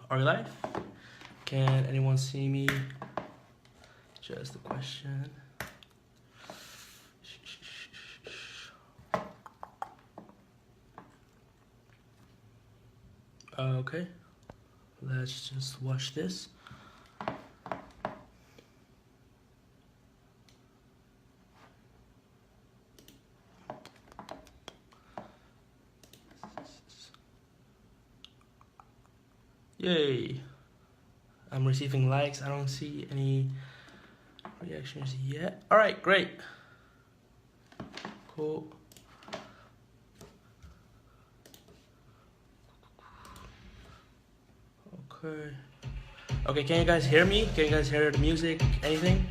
Are we live? Can anyone see me? Just a question. Okay, let's just watch this. Yay! I'm receiving likes. I don't see any reactions yet. Alright, great. Cool. Okay. Okay, can you guys hear me? Can you guys hear the music? Anything?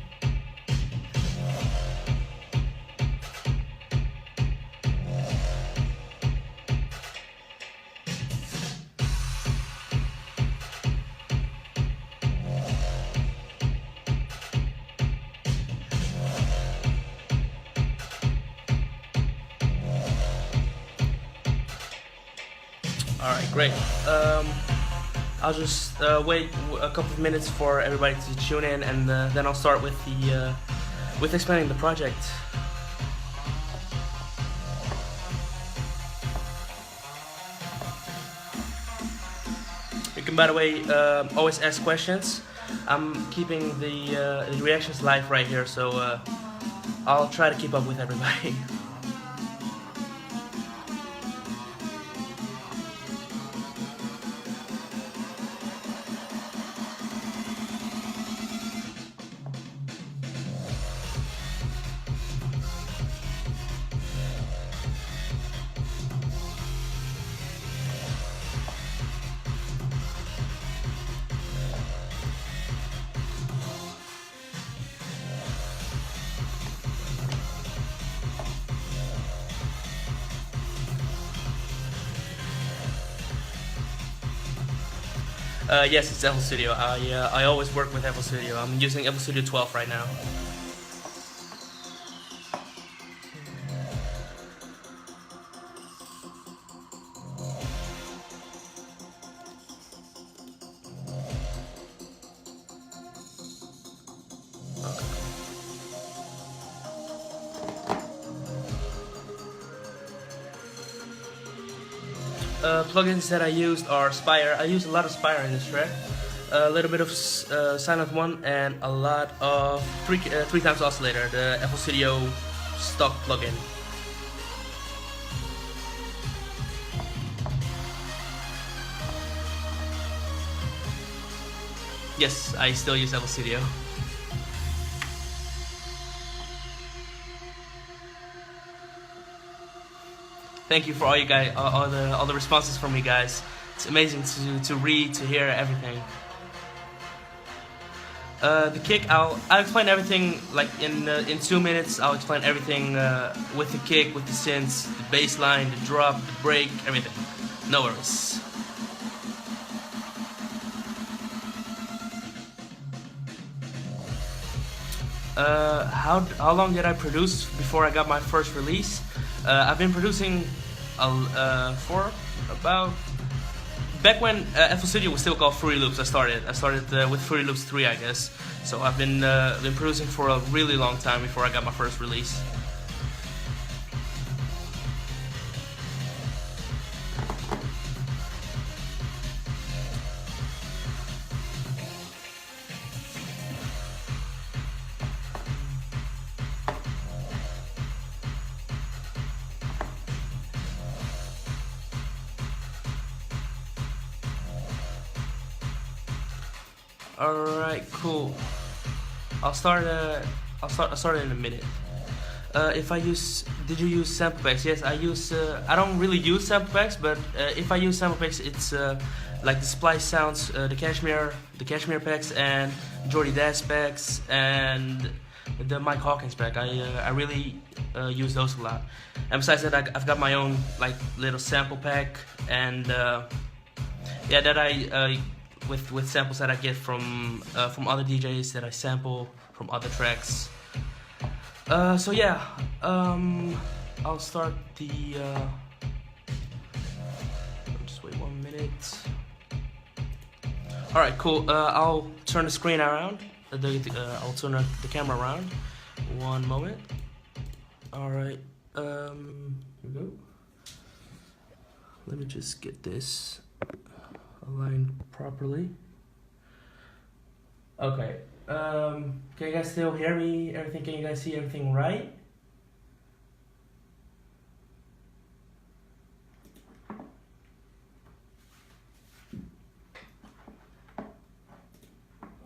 Alright, great. I'll just wait a couple of minutes for everybody to tune in, and then I'll start with the explaining the project. You can, by the way, always ask questions. I'm keeping the reactions live right here, so I'll try to keep up with everybody. Yes, it's FL Studio. I always work with FL Studio. I'm using FL Studio 12 right now. Plugins that I used are Spire. I use a lot of Spire in this track. A little bit of Silent One and a lot of 3 times Oscillator, the FL Studio stock plugin. Yes, I still use FL Studio. Thank you for all you guys, all the responses from you guys. It's amazing to read, to hear everything. The kick, I'll explain everything like in 2 minutes. I'll explain everything with the kick, with the synths, the bass line, the drop, the break, everything. No worries. How long did I produce before I got my first release? I've been producing for about back when FL Studio was still called Fruity Loops. I started with Fruity Loops 3, I guess. So I've been producing for a really long time before I got my first release. Alright, cool. I'll start in a minute. Did you use sample packs? Yes, I use. I don't really use sample packs, but if I use sample packs, it's like the Splice Sounds, the Cashmere packs, and Jordy Dash packs, and the Mike Hawkins pack. I really use those a lot. And besides that, I've got my own like little sample pack, and yeah, that I. With samples that I get from other DJs that I sample from other tracks. So yeah, I'll start the. Just wait 1 minute. All right, cool. I'll turn the screen around. I'll turn the camera around. One moment. All right. Here we go. Let me just get this aligned properly. Okay. Can you guys still hear me? Everything? Can you guys see everything right?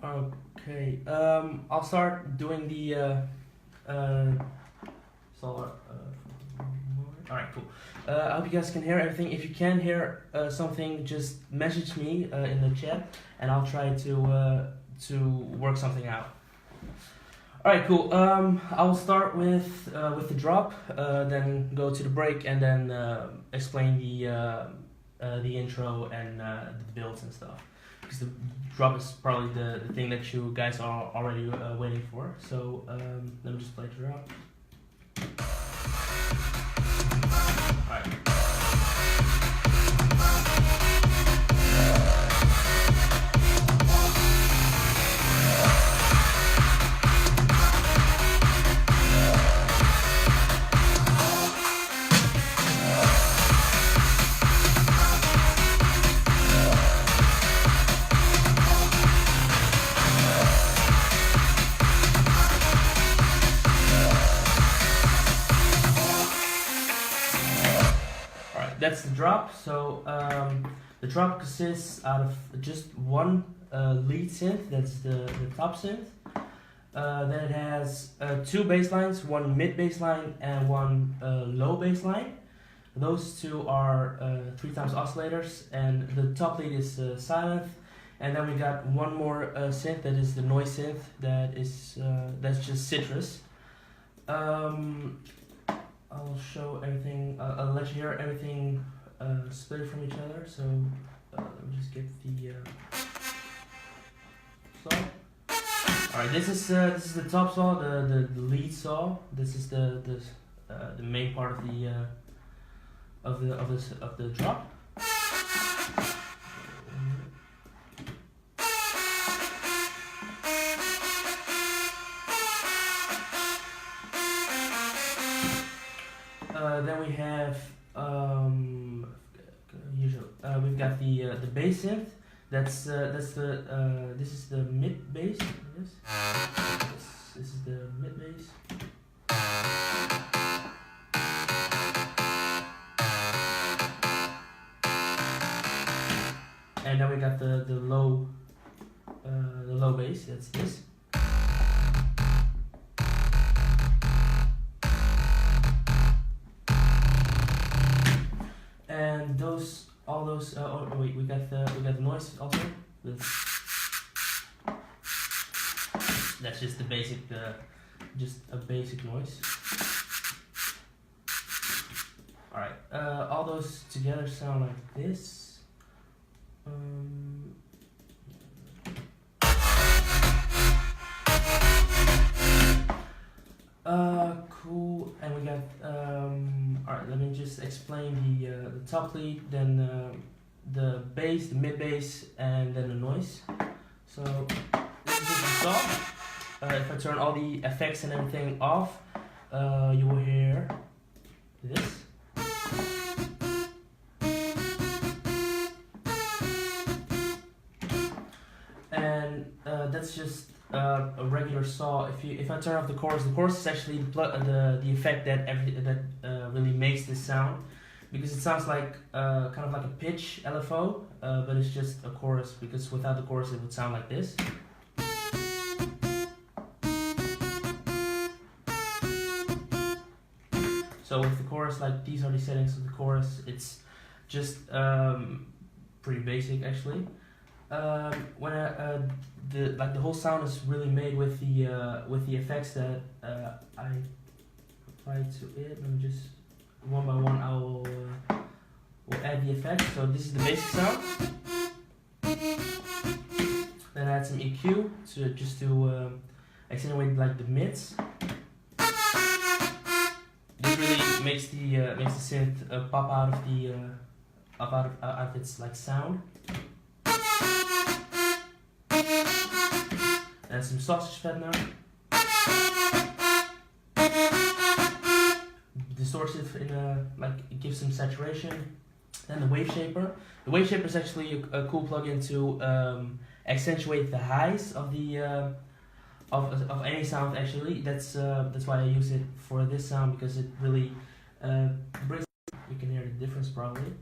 Okay. I'll start doing the. Alright, cool. I hope you guys can hear everything. If you can hear something, just message me in the chat, and I'll try to work something out. Alright, cool. I'll start with the drop, then go to the break, and then explain the intro and the builds and stuff. Because the drop is probably the thing that you guys are already waiting for. So let me just play the drop. Alright. That's the drop. So the drop consists out of just one lead synth. That's the top synth. Then it has two bass lines, one mid bass line and one low bass line. Those two are 3x oscillators, and the top lead is silent. And then we got one more synth that is the noise synth. That's just citrus. I'll show everything. I'll let you hear everything split from each other. So let me just get the saw. All right, this is the top saw, the lead saw. This is the main part of the drop. Then we have we've got the bass synth. This is the mid bass. This is the mid bass. And then we got the low bass. That's this. And all those. Wait, we got the noise also. That's just the basic, just a basic noise. All right, all those together sound like this. Cool. And we got all right, let me just explain the top lead, then the bass, the mid bass, and then the noise. So this is just the saw. If I turn all the effects and everything off, you will hear this. And that's just a regular saw. If I turn off the chorus is actually the effect that really makes this sound, because it sounds like kind of like a pitch LFO, but it's just a chorus, because without the chorus it would sound like this. So with the chorus, like, these are the settings of the chorus. It's just pretty basic actually. When the whole sound is really made with the effects that I applied to it. Let me just one by one will add the effects. So this is the basic sound. Then I add some EQ to accentuate like the mids. This really makes the synth pop out of the out of its like sound. and some sausage fattener. Distorts it in a, like, it gives some saturation. Then the wave shaper. The wave shaper is actually a cool plugin to accentuate the highs of the of any sound. Actually, that's why I use it for this sound, because it really brings. You can hear the difference probably.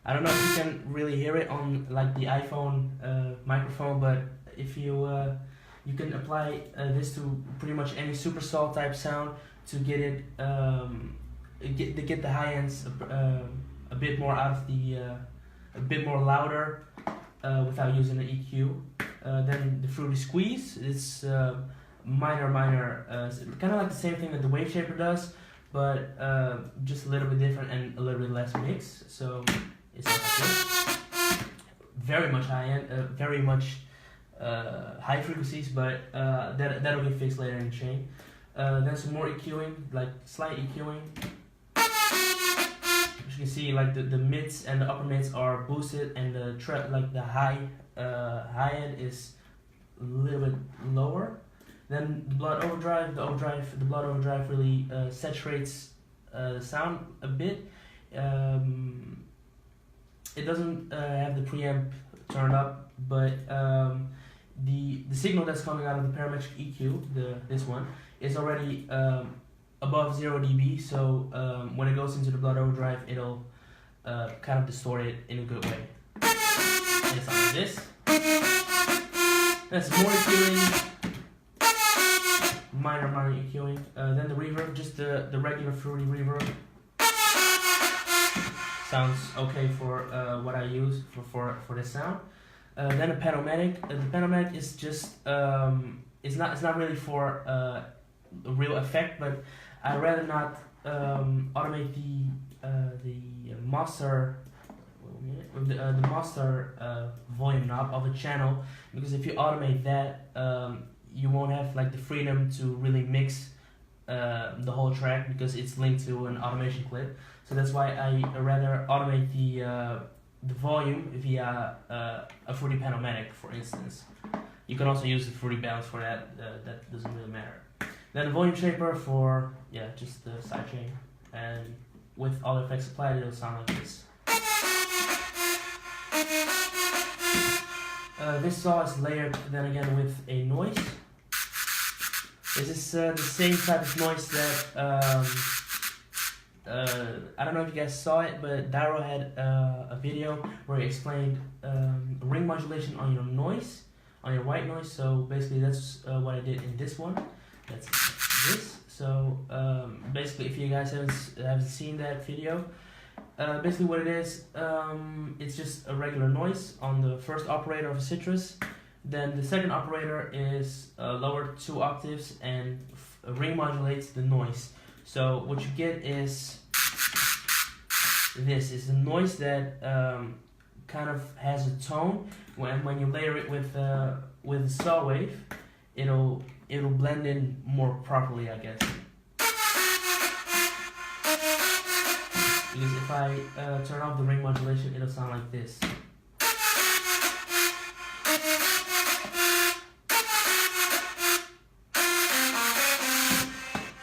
I don't know if you can really hear it on like the iPhone microphone, but if you you can apply this to pretty much any super saw type sound to get it get the high ends a bit more out of the a bit more louder without using an EQ. Then the fruity squeeze is minor, kind of like the same thing that the wave shaper does, but just a little bit different and a little bit less mix. So it's like this. Very much high end, very much high frequencies, but that'll get fixed later in the chain. Then some more EQing, like slight EQing. As you can see, like the mids and the upper mids are boosted, and the like the high end is a little bit lower. Then the blood overdrive, the blood overdrive really saturates the sound a bit. It doesn't have the preamp turned up, but the signal that's coming out of the parametric EQ, this one, is already above 0 dB. So when it goes into the blood overdrive, it'll kind of distort it in a good way. And it's like this. That's more EQing. Minor EQing. Then the reverb, just the regular fruity reverb. Sounds okay for what I use for this sound. Then a Panomatic. The Panomatic is just it's not really for a real effect, but I'd rather not automate the master the master volume knob of a channel, because if you automate that, you won't have like the freedom to really mix the whole track, because it's linked to an automation clip. So that's why I rather automate the volume via a Fruity Panomatic, for instance. You can also use the Fruity Balance for that. That doesn't really matter. Then the volume shaper for just the sidechain, and with all the effects applied, it'll sound like this. This saw is layered then again with a noise. This is the same type of noise that I don't know if you guys saw it, but Dairo had a video where he explained ring modulation on your noise, on your white noise. So basically that's what I did in this one. That's this. So basically, if you guys haven't seen that video, basically what it is, it's just a regular noise on the first operator of a citrus. Then the second operator is lowered 2 octaves and ring modulates the noise. So what you get is this is a noise that kind of has a tone. When you layer it with a saw wave, it'll blend in more properly, I guess. Because if I turn off the ring modulation, it'll sound like this.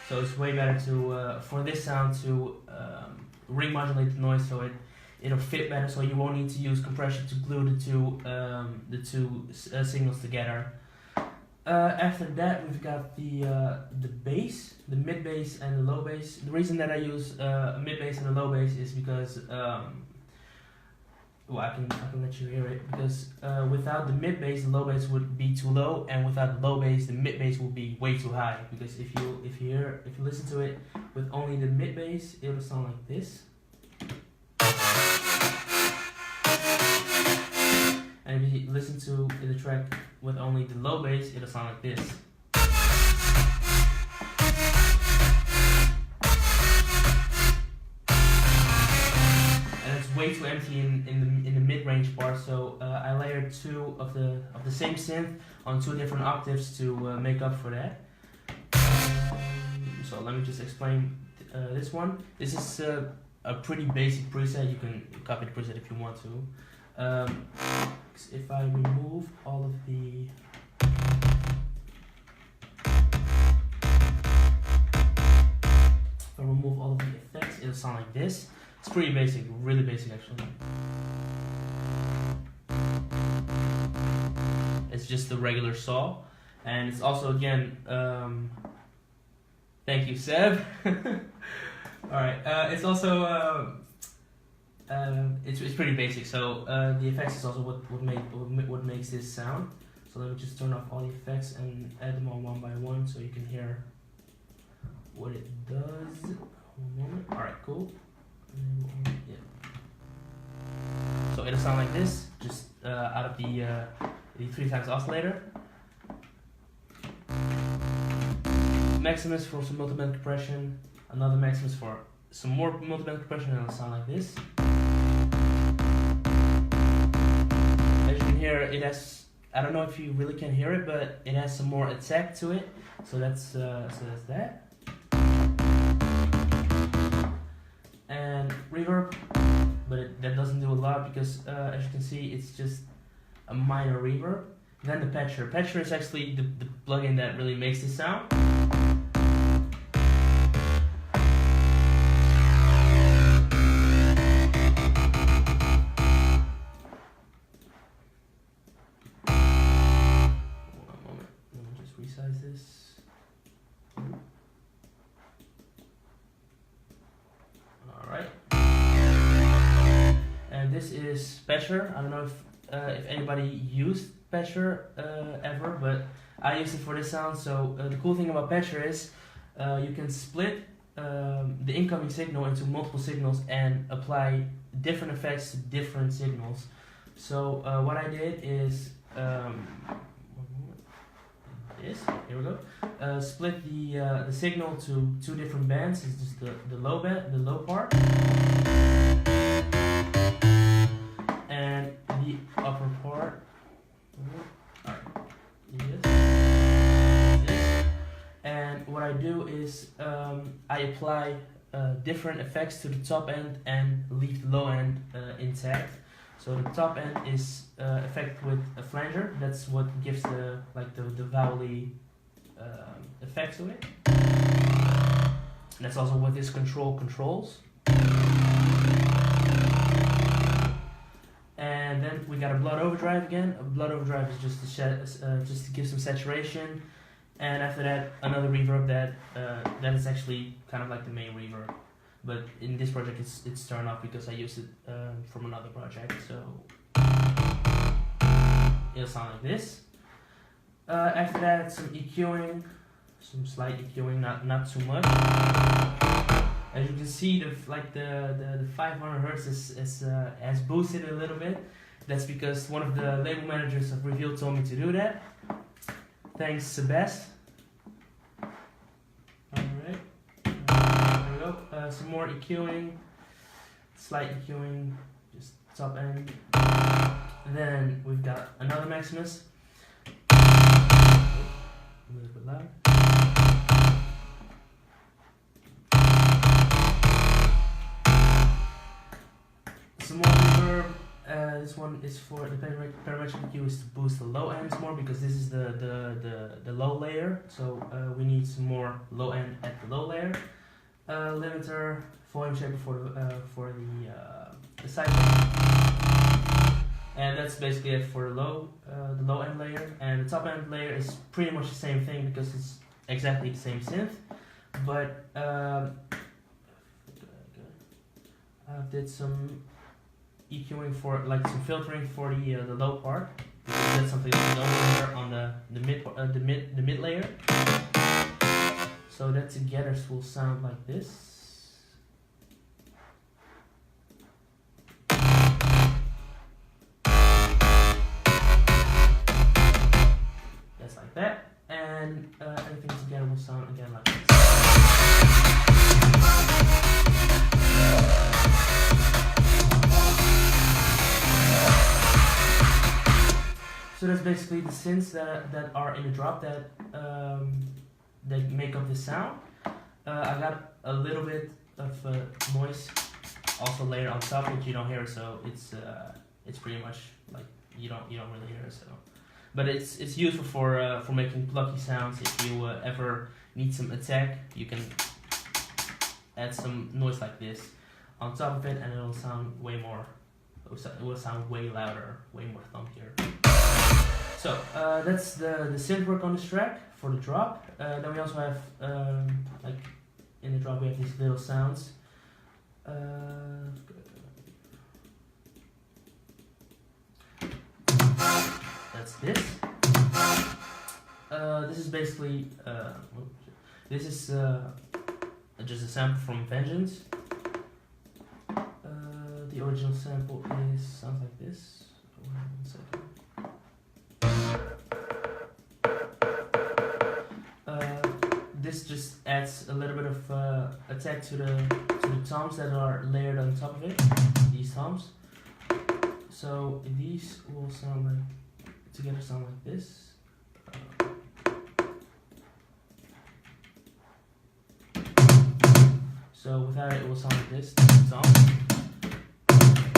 So it's way better to for this sound to ring modulate the noise, so it'll fit better. So you won't need to use compression to glue the two signals together. After that, we've got the bass, the mid bass and the low bass. The reason that I use a mid bass and a low bass is because well, I can let you hear it, because without the mid bass, the low bass would be too low, and without the low bass, the mid bass will be way too high. Because if you listen to it with only the mid bass, it'll sound like this. And if you listen to the track with only the low bass, it'll sound like this. And it's way too empty in the mid-range part, so I layered 2 of the same synth on 2 different octaves to make up for that. So let me just explain this one. This is a pretty basic preset. You can copy the preset if you want to. If I remove all of the effects, it'll sound like this. It's pretty basic, really basic actually. It's just the regular saw, and it's also again. Thank you, Seb. All right. It's also it's pretty basic. So the effects is also what makes this sound. So let me just turn off all the effects and add them all one by one, so you can hear what it does. One moment. All right, cool. Yeah. So it'll sound like this, just out of the 3x oscillator. Maximus for some multiband compression, another Maximus for some more multiband compression, and it'll sound like this. As you can hear, it has, I don't know if you really can hear it, but it has some more attack to it. So that's that. And reverb, but that doesn't do a lot because as you can see, it's just a minor reverb. Then the patcher. Patcher is actually the plugin that really makes this sound. One moment, let me just resize this. Alright. And this is patcher. I don't know if anybody used patcher ever, but I use it for this sound. So the cool thing about patcher is you can split the incoming signal into multiple signals and apply different effects to different signals. So what I did is here we go. Split the signal to two different bands. It's just the low band, the low part, and the upper part. Alright, this. And what I do is I apply different effects to the top end and leave the low end intact. So the top end is effect with a flanger. That's what gives the vowel-y effect to it. And that's also what this controls. And then we got a blood overdrive again. A blood overdrive is just to give some saturation. And after that, another reverb that is actually kind of like the main reverb. But in this project, it's turned off because I used it from another project. So it'll sound like this. After that, some EQing, some slight EQing, not too much. As you can see, the 500 Hertz has boosted a little bit. That's because one of the label managers of Reveal told me to do that. Thanks, Sebast. Alright. There we go. Some more EQing, slight EQing, just top end. And then we've got another Maximus. A little bit louder. Some more reverb. This one is for the parametric EQ is to boost the low ends more because this is the low layer. So we need some more low end at the low layer. Limiter, volume shaper for the side layer. And that's basically it for the low end layer. And the top end layer is pretty much the same thing because it's exactly the same synth. But I did some EQing for some filtering for the low part because that's something that's nowhere on the mid layer. So that together will sound like this. That's like that, and everything together will sound again like this. So that's basically the synths that are in the drop that make up the sound. I got a little bit of noise also layered on top, which you don't hear. So it's pretty much like you don't really hear it. So, but it's useful for making plucky sounds. If you ever need some attack, you can add some noise like this on top of it, and it'll sound way more. It will sound way louder, way more thumpier. So that's the synth work on this track for the drop. Then we also have like in the drop we have these little sounds. That's this. This is basically this is just a sample from Vengeance. The original sample sounds like this. One second. This just adds a little bit of attack to the toms that are layered on top of it. These toms. So these will sound like together sound like this. So without it, it will sound like this. Tom.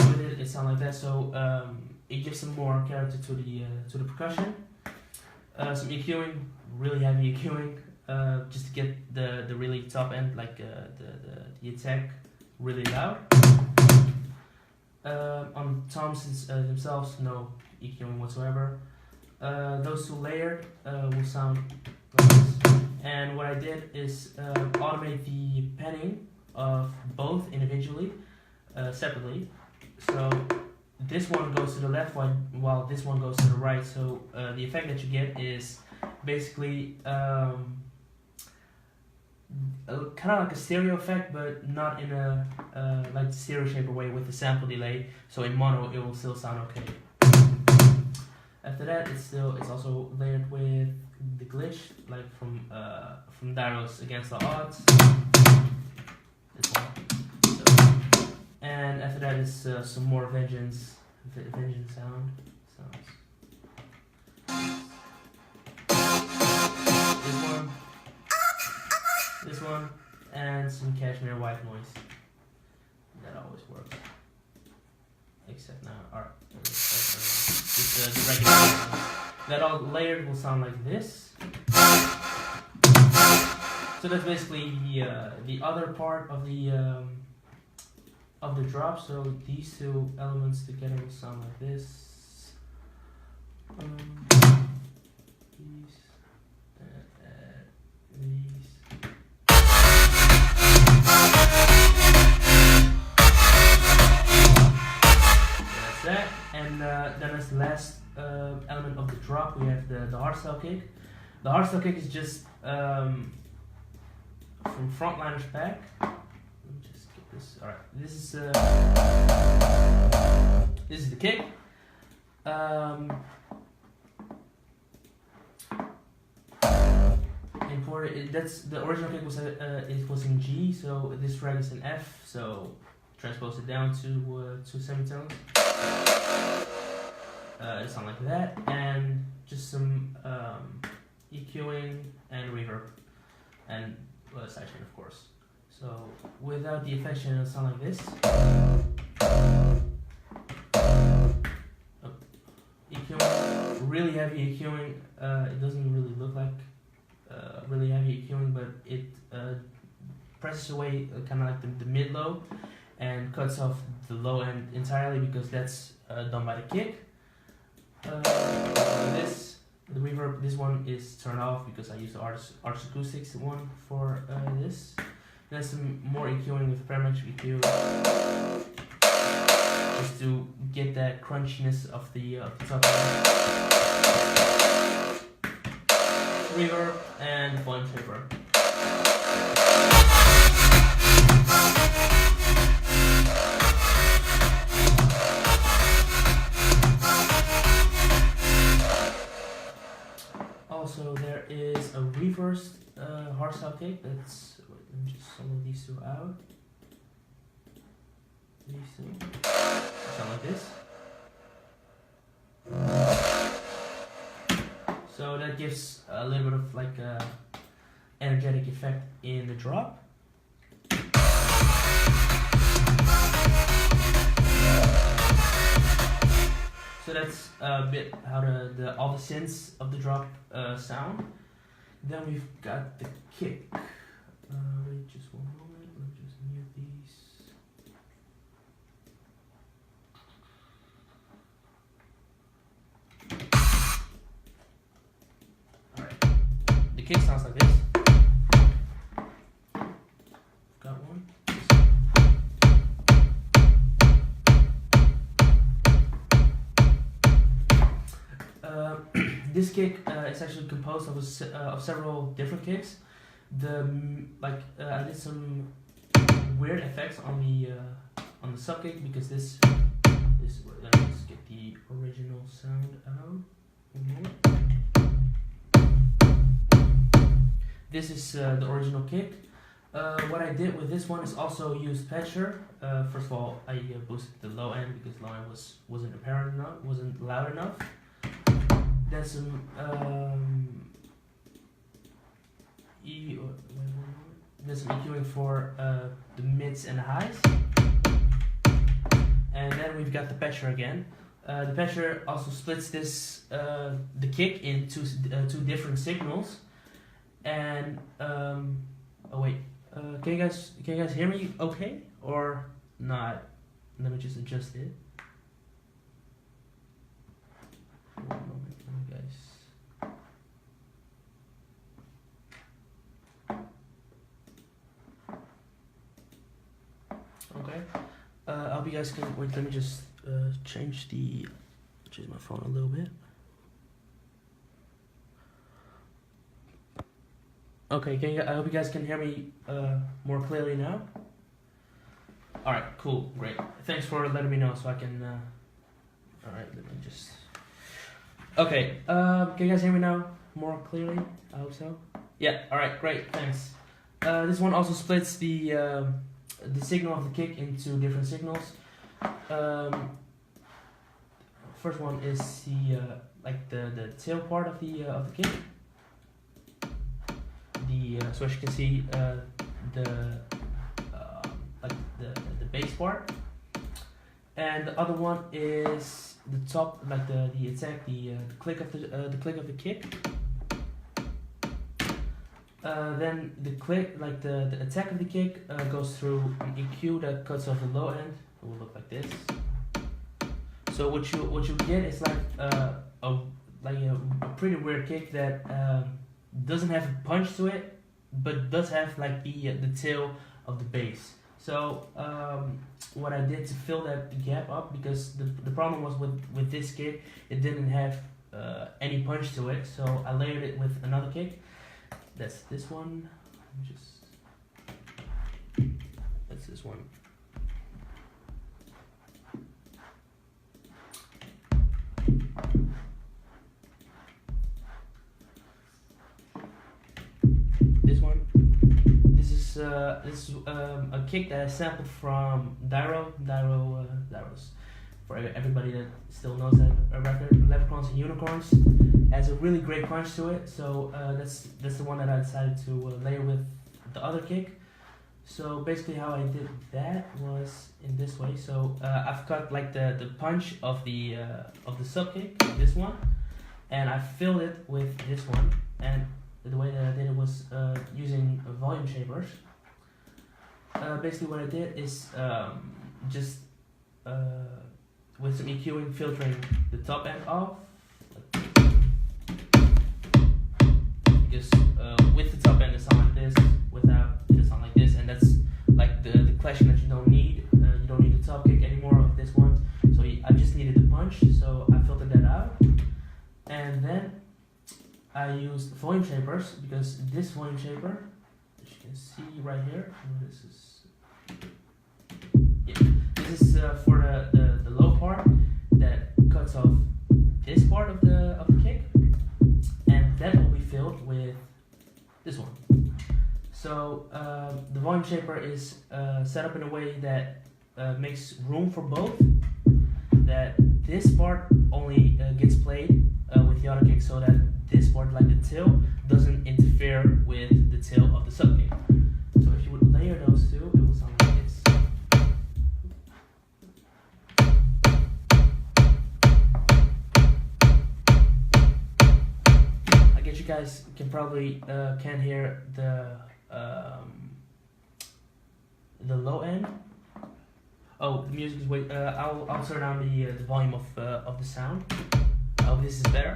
With it sound like that. So it gives some more character to the percussion. Some EQing, really heavy EQing, just to get the really top end, like the attack, really loud. On toms themselves, no EQing whatsoever. Those two layered will sound like this. And what I did is automate the panning of both individually, separately. So this one goes to the left while this one goes to the right. So the effect that you get is basically kind of like a stereo effect, but not in a like the stereo shaper way with the sample delay. So in mono, it will still sound okay. After that, it's also layered with the glitch, like from Dairos Against the Odds. This one. So, and after that is some more Vengeance sounds. This one, and some cashmere white noise. That always works. Except now, alright. Just the regular one. That all layered will sound like this. So that's basically the other part of the drop. So these two elements together will sound like this. These. That's that. And then as the last element of the drop, we have the hardstyle kick. The hardstyle kick is just from frontliners back. Let me just get this. All right, this is the kick. That's the original kick was it was in G, so this track is in F. So transpose it down to semitones. It sounds like that, and just some EQing and reverb, and sidechain of course. So without the effect chain, it'll sound like this. EQing, really heavy EQing. It doesn't really look like really heavy EQing, but it presses away kind of like the mid-low and cuts off the low end entirely because that's done by the kick. The reverb, this one is turned off because I use the Arts Acoustics one for this. Then some more EQing with parametric EQ, just to get that crunchiness of the top end. Reverb and volume shaper. Also, there is a reversed hardstyle kick. That's wait, let me just solo these two out. These two sound like this. So that gives a little bit of like a energetic effect in the drop. So that's a bit how all the synths of the drop sound. Then we've got the kick. Wait just one moment, let me just mute these. Alright, the kick sounds like this. Got one. This kick is actually composed of several different kicks. I did some weird effects on the sub kick because this let me just get the original sound out. This is the original kick. What I did with this one is also use patcher. First of all, I boosted the low end because low end wasn't apparent enough, wasn't loud enough. Then some there's some EQing for the mids and the highs, and then we've got the patcher again. The patcher also splits the kick into two different signals. And oh wait, can you guys hear me okay or not? Let me just adjust it. One moment, guys. Okay. I hope you guys can wait. Let me just change my phone a little bit. Okay, I hope you guys can hear me more clearly now. All right, cool, great. Thanks for letting me know so I can. All right, let me just. Okay, can you guys hear me now more clearly? I hope so. Yeah. All right, great. Thanks. This one also splits the signal of the kick into different signals. First one is the tail part of the kick. So as you can see, the bass part, and the other one is the top, like the attack, the click of the kick. Then the click, like the attack of the kick, goes through an EQ that cuts off the low end. It will look like this. So what you get is like a pretty weird kick that doesn't have a punch to it, but does have like the tail of the bass. So what I did to fill that gap up, because the problem was with this kick, it didn't have any punch to it, so I layered it with another kick. That's this one. That's this one. This is a kick that I sampled from Dyros. For everybody that still knows that record, Leprechauns and Unicorns, has a really great punch to it. So that's the one that I decided to layer with the other kick. So basically, how I did that was in this way. So I've cut like the punch of the sub kick, this one, and I filled it with this one. And the way that I did it was using volume shapers. Basically what I did is just with some EQing, filtering the top end off. Because with the top end it sounds like this, without it sounds like this, and that's like the clashing that you don't need. You don't need the top kick anymore of this one. So I just needed the punch, so I filtered that out. And then I used volume shapers, because this volume shaper, as you can see right here, this is for the low part that cuts off this part of the kick, and that will be filled with this one. So the volume shaper is set up in a way that makes room for both. That this part only gets played with the other kick, so that this part, like the tail, doesn't interfere with the tail of the sub kick. So if you would layer those two, it will sound like this. guys can probably can hear the low end. Oh, the music is way. I'll turn down the volume of the sound. I hope this is better.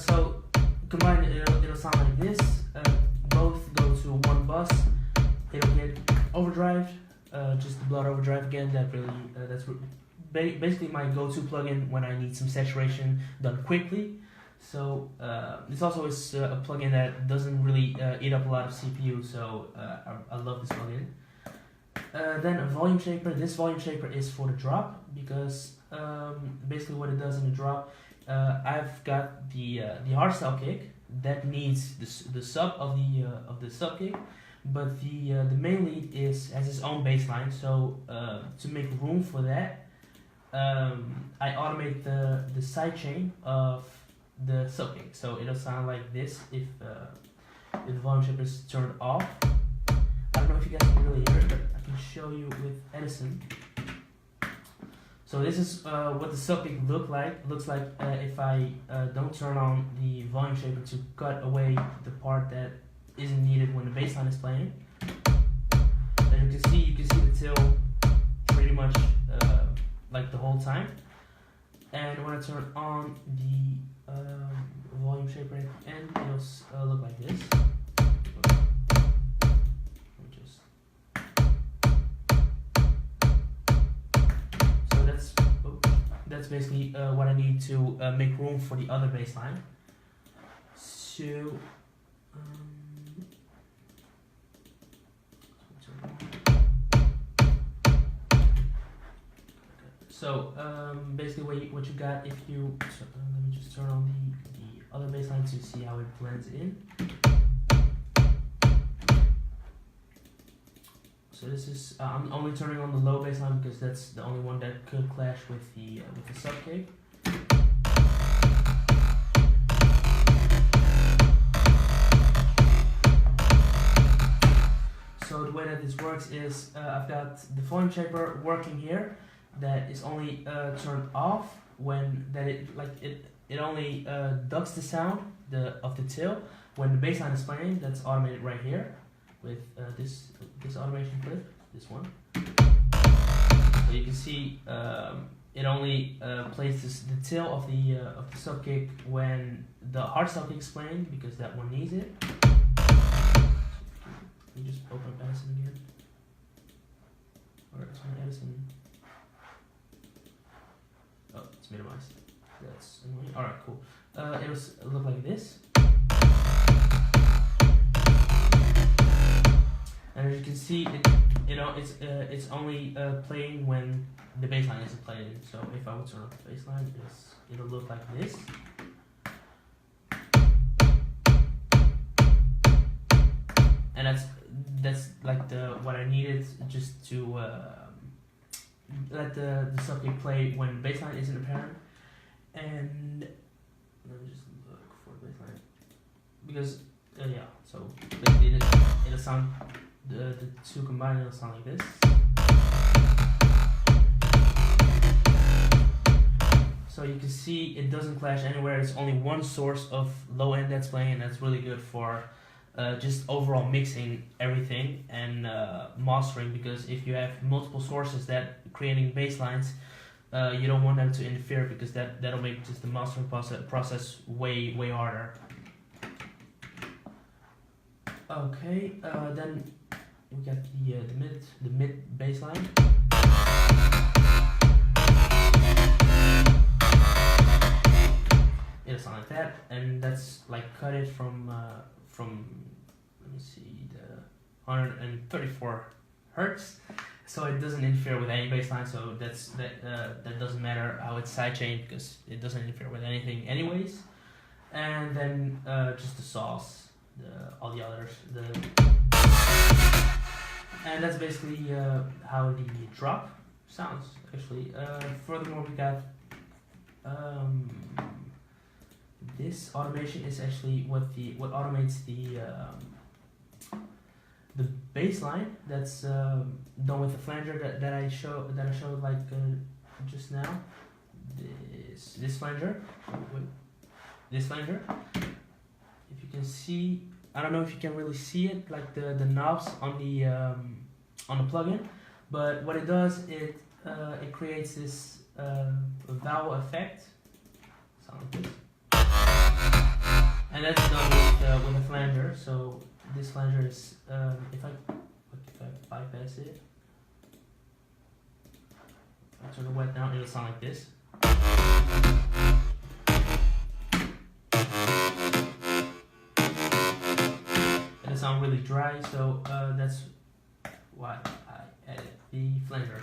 So combined, it'll sound like this. Both go to one bus. It'll get overdrive, just the blood overdrive again. That's basically my go-to plugin when I need some saturation done quickly. So this also is a plugin that doesn't really eat up a lot of CPU. So I love this plugin. Then a volume shaper. This volume shaper is for the drop because basically what it does in the drop, I've got the hardstyle kick that needs the sub of the sub kick, but the main lead has its own bass line. So to make room for that, I automate the side chain of the sub kick. So it'll sound like this if the volume shaper is turned off. I don't know if you guys can really hear it, but I can show you with Edison. So this is what the sub kick looks like if I don't turn on the volume shaper to cut away the part that isn't needed when the bass line is playing. And you can see the till pretty much like the whole time. And when I turn on the volume shaper at the end, it'll look like this. That's basically what I need to make room for the other bass line. So basically what you got if you let me just turn on the other bass line to see how it blends in. So this is I'm only turning on the low bass line because that's the only one that could clash with the sub kick. So the way that this works is I've got the volume shaper working here that is only turned off when it only ducks the sound of the till when the bass line is playing. That's automated right here with this automation clip, this one. So you can see it only plays the tail of the sub kick when the hardstyle kick is playing because that one needs it. Let me just open up Edison again. Or it's my Edison. Oh, it's minimized. That's annoying. Alright, cool. It'll look like this. And as you can see, it's only playing when the bass line isn't playing. So if I would turn off the bass line, it'll look like this. And that's like what I needed just to let the sub kick play when the bass line isn't apparent. And let me just look for the bass line because yeah. So basically it'll sound. The two combined, it'll sound like this. So you can see it doesn't clash anywhere. It's only one source of low end that's playing, and that's really good for just overall mixing everything and mastering. Because if you have multiple sources that creating bass lines, you don't want them to interfere because that'll make just the mastering process way harder. Okay, then we got the mid bass line. It'll sound like that, and that's like cut it from let me see, the 134 hertz, so it doesn't interfere with any bass line. So that doesn't matter how it's sidechained because it doesn't interfere with anything anyways. And then just the sauce. All the others, and that's basically how the drop sounds actually. Furthermore, we got this automation is actually what automates the bass line that's done with the flanger that I showed like just now. This flanger, if you can see, I don't know if you can really see it, like the knobs on the plugin, but what it does, it creates this vowel effect, sound like this, and that's done with a flanger. So this flanger is if I bypass it, if I turn the wet down, it'll sound like this. It'll sound really dry, so that's why I added the flanger,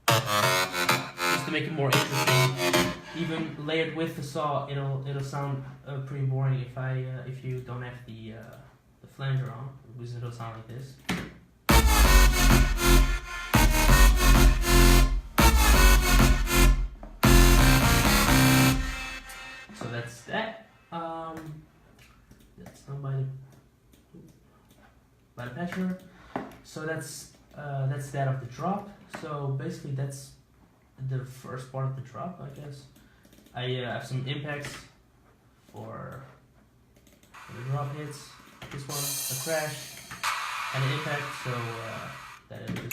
just to make it more interesting. Even layered with the saw, it'll sound pretty boring if you don't have the flanger on, because it'll sound like this. So that's that. That's done by the patcher. So that's that of the drop. So basically that's the first part of the drop, I guess. I have some impacts for the drop hits. This one, a crash, and an impact. So that it is.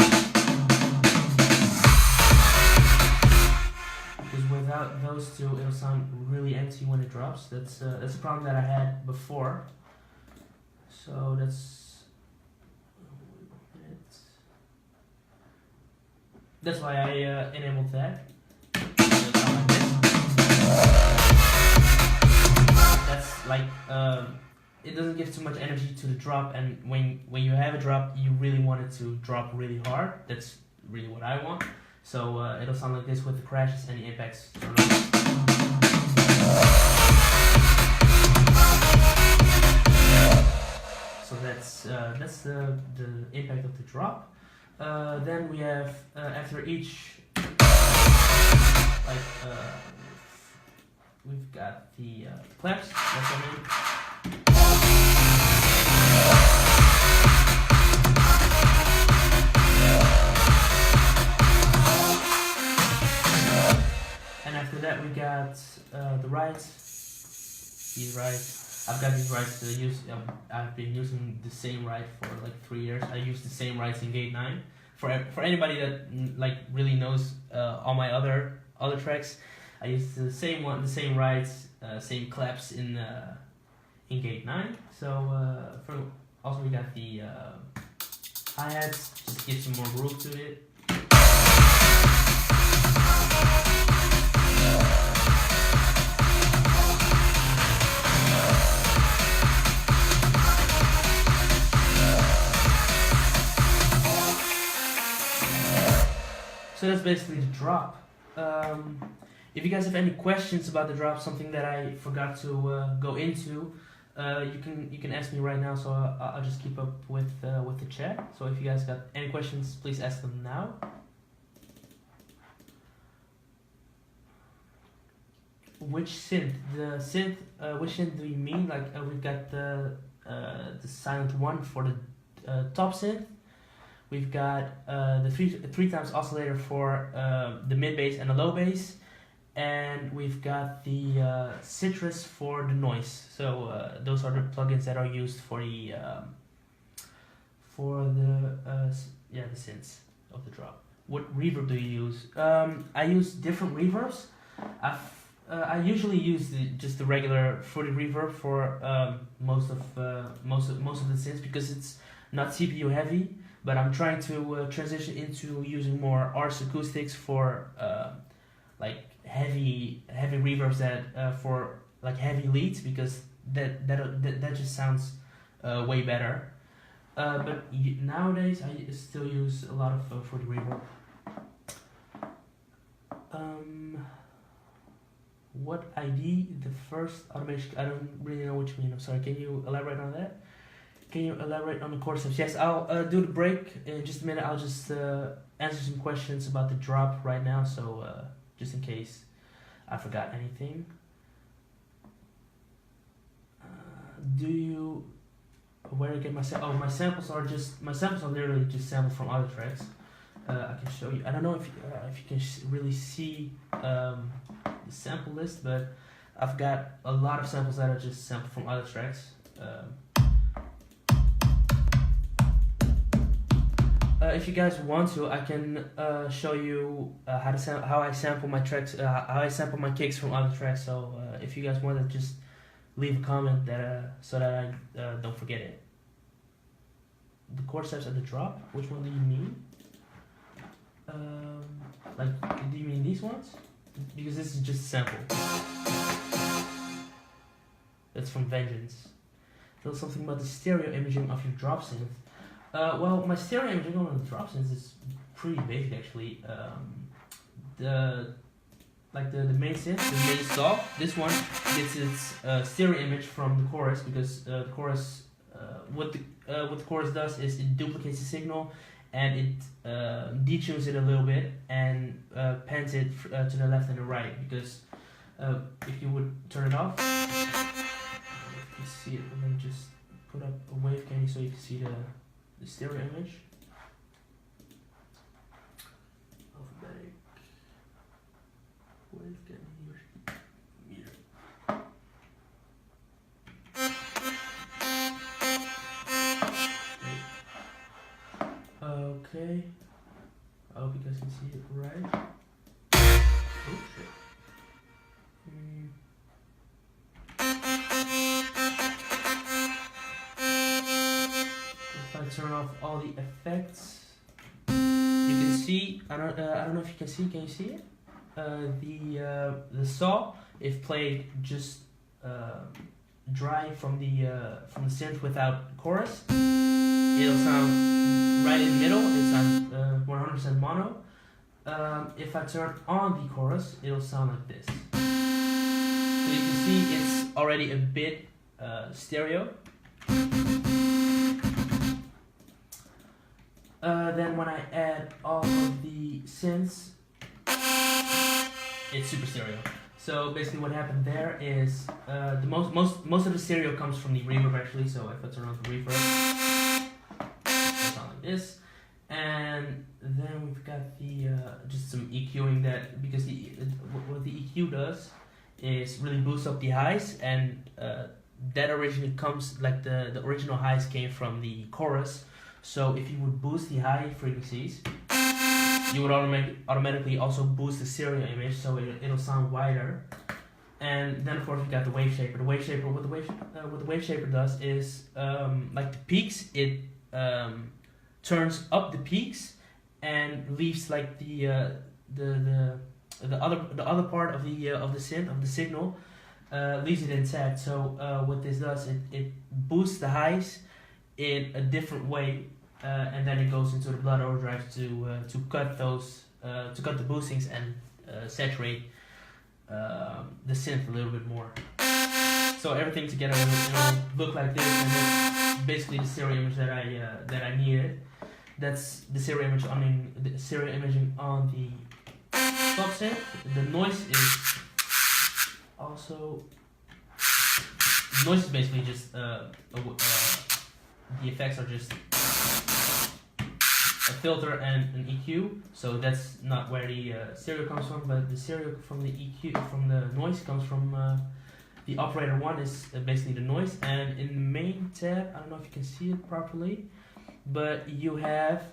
Because without those two, it'll sound really empty when it drops. That's a problem that I had before. So that's why I enabled that. That's like it doesn't give too much energy to the drop, and when you have a drop, you really want it to drop really hard. That's really what I want. So it'll sound like this with the crashes and the impacts. So that's the impact of the drop. Then we have after each, we've got the claps. That's what I mean. And after that we got the rides. These rides, I've got these rides to use. I've been using the same ride for like 3 years. I use the same rides in Gate 9. For anybody that like really knows all my other tracks, I use the same one, the same rides, same claps in Gate 9. So also we got the hi-hats, just to give some more groove to it. So that's basically the drop. If you guys have any questions about the drop, something that I forgot to go into, you can ask me right now. So I'll just keep up with the chat. So if you guys got any questions, please ask them now. Which synth? The synth. Which synth do you mean? Like we've got the silent one for the top synth. We've got the three times oscillator for the mid bass and the low bass, and we've got the citrus for the noise. So those are the plugins that are used for the synths of the drop. What reverb do you use? I use different reverbs. I usually use just the regular Fruity reverb for most of the synths because it's not CPU heavy. But I'm trying to transition into using more Ars acoustics for like heavy reverbs that for like heavy leads, because that just sounds way better. But nowadays I still use a lot of Fruity reverb. What ID? The first automation? I don't really know what you mean. I'm sorry. Can you elaborate on that? Can you elaborate on the chord steps? Yes, I'll do the break in just a minute. I'll just answer some questions about the drop right now, so just in case I forgot anything. Where do I get my samples? Oh, my samples are literally just samples from other tracks. I can show you. I don't know if you can really see the sample list, but I've got a lot of samples that are just sampled from other tracks. If you guys want to, I can show you how I sample my tracks, how I sample my kicks from other tracks. So if you guys want to, just leave a comment that so that I don't forget it. The chord steps at the drop. Which one do you mean? Like, do you mean these ones? Because this is just a sample. That's from Vengeance. Tell something about the stereo imaging of your drop synth. Well, my stereo imaging on the drop synth is pretty basic actually. The main synth, the main stop, this one gets its stereo image from the chorus, because the chorus, what the chorus does is it duplicates the signal and it detunes it a little bit and pans it to the left and the right. Because if you would turn it off, you see it. Let me just put up a wave candy so you can see the stereo image. Alphabetic wave candy meter. Okay. I hope you guys can see it right. Oh shit. If I turn off all the effects, you can see. I don't know if you can see. Can you see it? The saw, if played just dry from the synth without chorus, it'll sound right in the middle. It sounds 100% mono. If I turn on the chorus, it'll sound like this. So you can see it's already a bit stereo. Then when I add all of the synths, it's super stereo. So basically what happened there is the most of the stereo comes from the reverb actually. So if I turn on the reverb, it sounds like this. And then we've got the just some EQing, that because what the EQ does is really boost up the highs, and that originally comes, like the original highs came from the chorus. So if you would boost the high frequencies, you would automatically also boost the stereo image, so it'll sound wider. And then of course we got the wave shaper. The wave shaper, what the wave shaper does is like the peaks, it turns up the peaks and leaves like the other part of the synth, of the signal, leaves it intact. So what this does, it boosts the highs in a different way, and then it goes into the blood overdrive to cut those to cut the boostings and saturate the synth a little bit more. So everything together will look like this, and that's basically the stereo image that I needed. That's the stereo image the stereo imaging on the stop synth. The noise is also basically just the effects are just a filter and an EQ. So that's not where the stereo comes from, but the stereo from the EQ, from the noise, comes from the operator one, is basically the noise. And in the main tab, I don't know if you can see it properly, but you have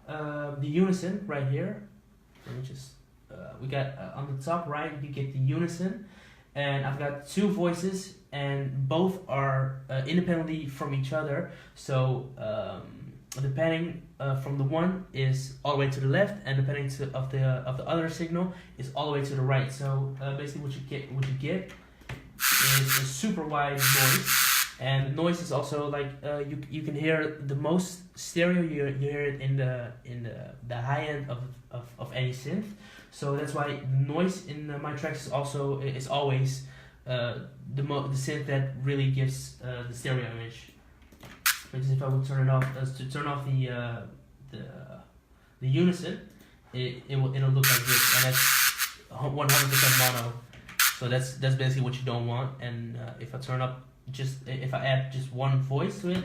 the unison right here. Let me just we got on the top right, you get the unison, and I've got two voices, and both are independently from each other. So the panning from the one is all the way to the left, and the panning of the other signal is all the way to the right. So basically, what you get is a super wide noise, and noise is also like you can hear the most stereo. You hear it in the high end of any synth. So that's why the noise in my tracks is always the synth that really gives the stereo image. Because if I would turn it off, to turn off the unison, it'll look like this, and that's 100% mono. So that's basically what you don't want. And if I turn up if I add just one voice to it,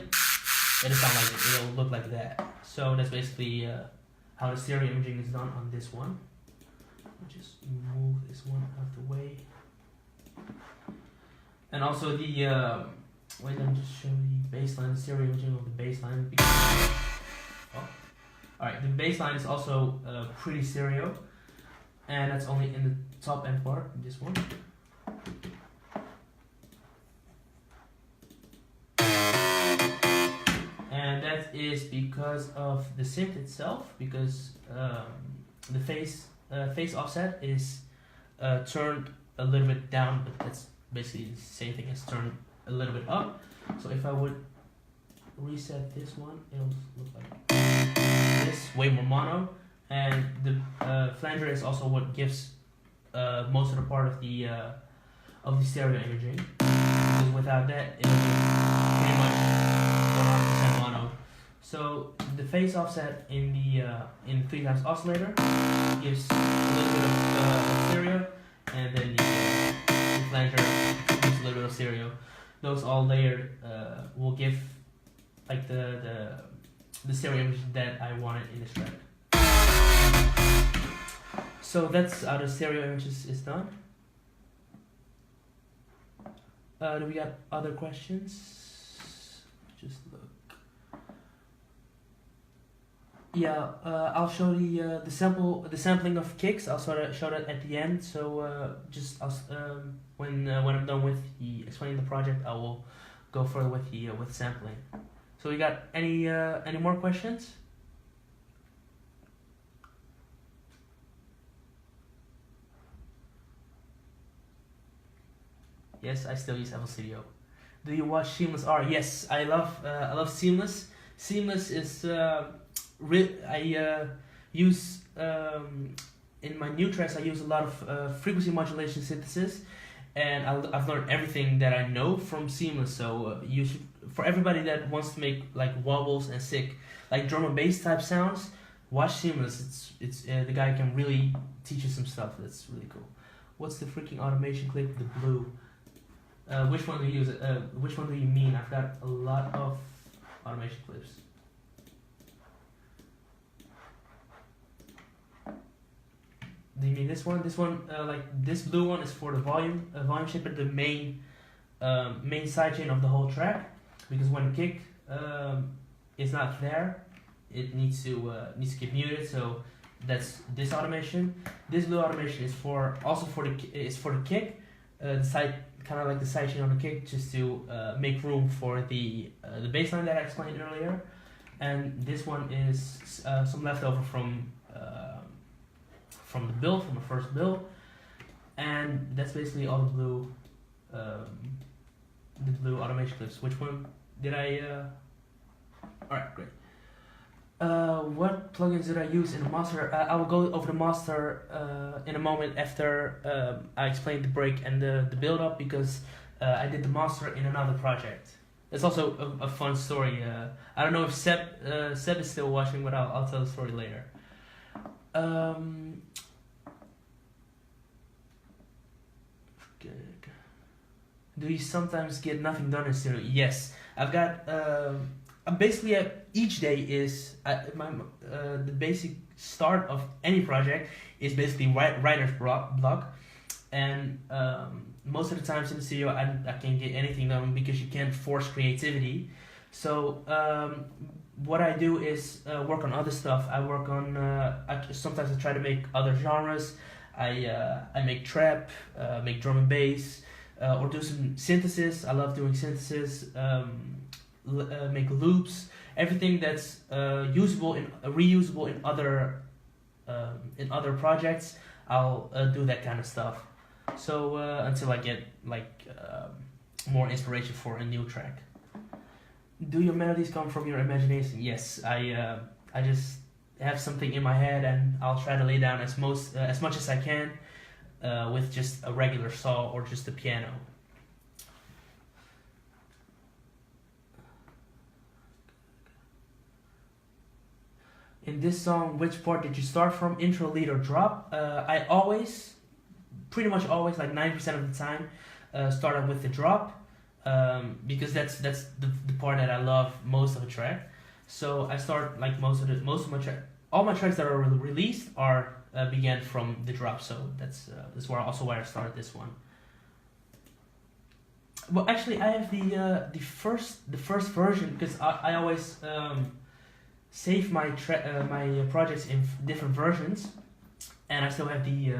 it'll sound like it. It'll look like that. So that's basically how the stereo imaging is done on this one. I'll just move this one out of the way. And also the Wait, let me just show the baseline, the stereo imaging of the baseline. Oh. Alright, the baseline is also pretty stereo, and that's only in the top end part, this one. And that is because of the synth itself, because the phase offset is turned a little bit down, but that's basically the same thing as turned a little bit up. So if I would reset this one, it'll look like this, way more mono, and the flanger is also what gives most of the part of the stereo imaging. Because without that, it would be pretty much 100% mono. So the phase offset in the 3x oscillator gives a little bit of stereo, and then the flanger gives a little bit of stereo. Those all layered will give like the stereo image that I wanted in this track. So that's how the stereo image is done. Do we got other questions? Just look. Yeah, I'll show the sampling of kicks. I'll show that at the end. So when I'm done with explaining the project, I will go further with sampling. So we got any more questions? Yes, I still use FL Studio. Do you watch Seamless R? Yes, I love Seamless. Seamless is I use in my new tracks. I use a lot of frequency modulation synthesis, and I've learned everything that I know from Seamless. So you should, for everybody that wants to make like wobbles and sick, like drum and bass type sounds, watch Seamless. It's the guy can really teach you some stuff. That's really cool. What's the freaking automation clip? The blue. Which one do you use? Which one do you mean? I've got a lot of automation clips. Do you mean this one? This one, like this blue one, is for the volume shaper, the main sidechain of the whole track. Because when the kick is not there, it needs to get muted. So that's this automation. This blue automation is for the kick, the side, kind of like the sidechain on the kick, just to make room for the bass line that I explained earlier. And this one is some leftover from the build, from the first build, and that's basically all the blue automation clips. Which one did I? Alright, great. What plugins did I use in the master? I will go over the master in a moment after I explain the break and the build up, because I did the master in another project. It's also a fun story. I don't know if Seb is still watching, but I'll tell the story later. Do you sometimes get nothing done in stereo? Yes, I've got. Basically, each day is the basic start of any project is basically writer's block, and most of the times in the studio I can't get anything done because you can't force creativity. So what I do is work on other stuff. I work on sometimes I try to make other genres. I make trap, make drum and bass, or do some synthesis. I love doing synthesis. Make loops, everything that's reusable in other projects. I'll do that kind of stuff. So until I get like more inspiration for a new track. Do your melodies come from your imagination? Yes, I just have something in my head and I'll try to lay down as much as I can with just a regular saw or just a piano. In this song, which part did you start from? Intro, lead, or drop? I pretty much always, like 90% of the time, start out with the drop, because that's the part that I love most of a track. So I start like most of my all my tracks that are released are began from the drop. So that's why I started this one. Well, actually, I have the first version because I always save my projects in different versions, and I still have the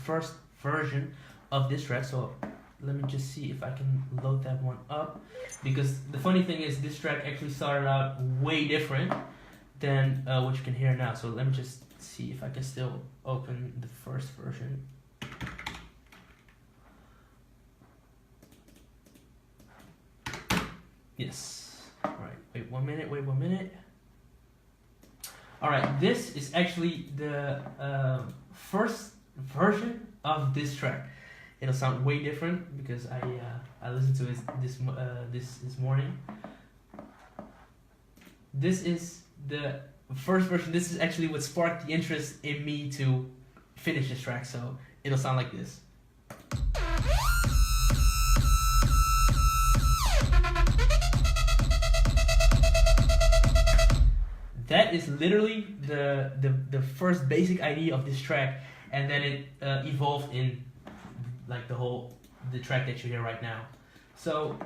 first version of this track. So let me just see if I can load that one up, because the funny thing is this track actually started out way different than what you can hear now. So let me just see if I can still open the first version. Yes. Alright, wait 1 minute. Alright, this is actually the first version of this track. It'll sound way different because I listened to it this morning. This is the first version. This is actually what sparked the interest in me to finish this track, so it'll sound like this. That is literally the first basic idea of this track, and then it evolved in like the track that you hear right now. So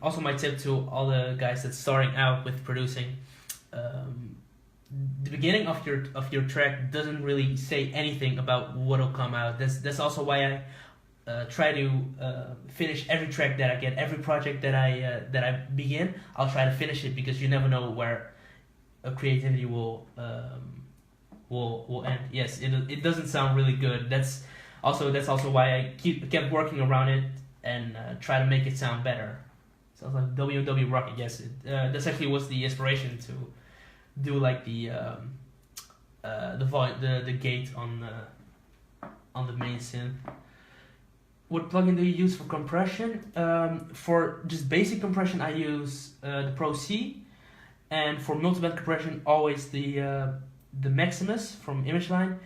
also my tip to all the guys that's starting out with producing, the beginning of your track doesn't really say anything about what'll come out. That's also why I try to finish every track that I get, every project that I begin. I'll try to finish it, because you never know where creativity will end. Yes, it doesn't sound really good. That's also why I kept working around it and try to make it sound better. Sounds like Rocka. Yes, that's actually was the inspiration to do like the gate on the main synth. What plugin do you use for compression? For just basic compression, I use the Pro C. And for multiband compression, always the Maximus from ImageLine.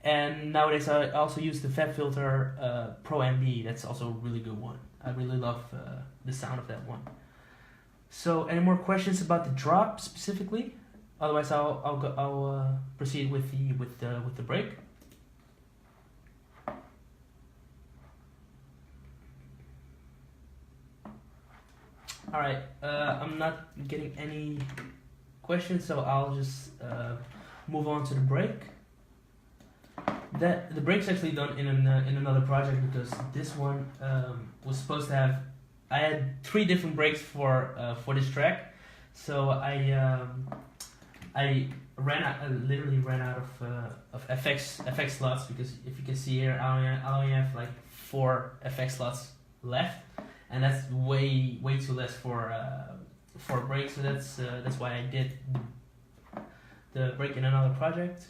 And nowadays I also use the FabFilter Pro MB. That's also a really good one. I really love the sound of that one. So, any more questions about the drop specifically? Otherwise, I'll proceed with the break. All right, I'm not getting any questions, so I'll just move on to the break. The break's actually done in another project, because this one was supposed to have. I had 3 different breaks for this track, so I literally ran out of FX slots, because if you can see here, I only have like 4 FX slots left. And that's way too less for a break, so that's why I did the break in another project.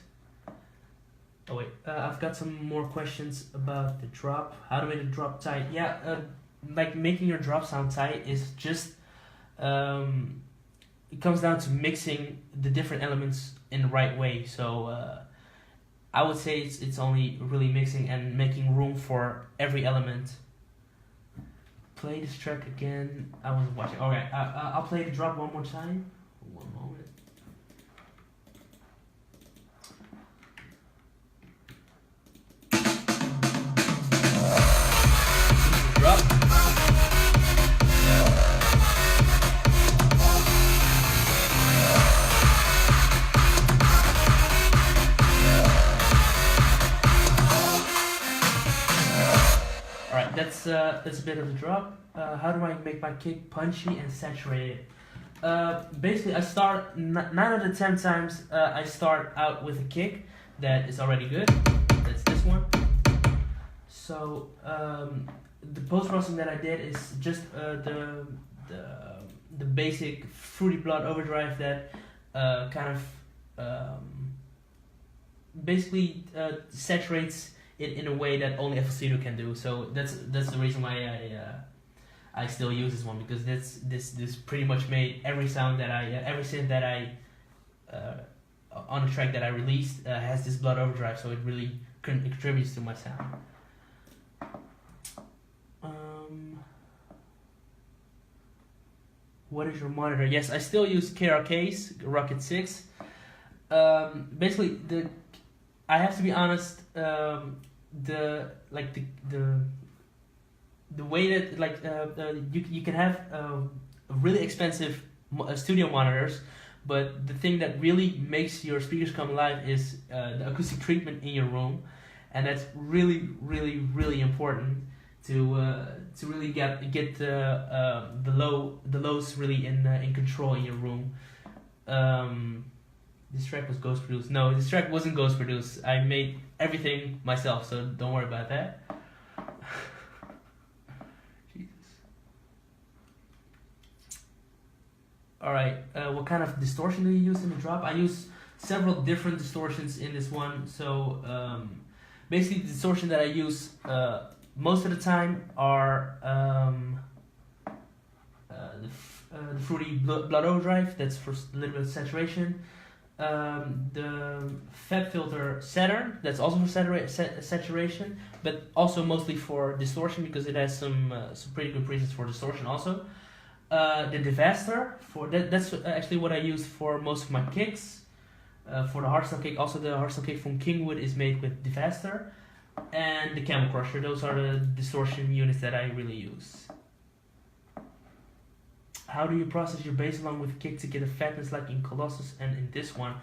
Oh wait, I've got some more questions about the drop. How to make the drop tight? Yeah, like making your drop sound tight is just it comes down to mixing the different elements in the right way. So I would say it's only really mixing and making room for every element. Play this track again. I was watching. Alright, I'll play the drop one more time. One moment. Drop. Alright, that's a bit of the drop. How do I make my kick punchy and saturated? Basically, I start 9 out of 10 times. I start out with a kick that is already good. That's this one. So the post processing that I did is just the basic Fruity Blood overdrive that kind of basically saturates it in a way that only FL Studio can do. So that's the reason why I still use this one, because this pretty much made every sound that every synth that I on the track that I released has this blood overdrive, so it really contributes to my sound. What is your monitor? Yes, I still use KRK's Rocket 6. Basically, I have to be honest. The the way that you can have really expensive studio monitors, but the thing that really makes your speakers come alive is the acoustic treatment in your room, and that's really really important to really get the lows really in control in your room. This track was ghost produced. No, this track wasn't ghost produced. I made everything myself, so don't worry about that. Jesus. Alright, what kind of distortion do you use in the drop? I use several different distortions in this one. So basically the distortion that I use most of the time are the Fruity Blood Overdrive, that's for a little bit of saturation. The Fab Filter Saturn, that's also for saturation, but also mostly for distortion because it has some pretty good presets for distortion also. The Devastator, that's actually what I use for most of my kicks. For the hardstyle kick, also the hardstyle kick from Kingwood is made with Devastator. And the Camel Crusher, those are the distortion units that I really use. How do you process your bass along with kick to get a fatness like in Colossus and in this one?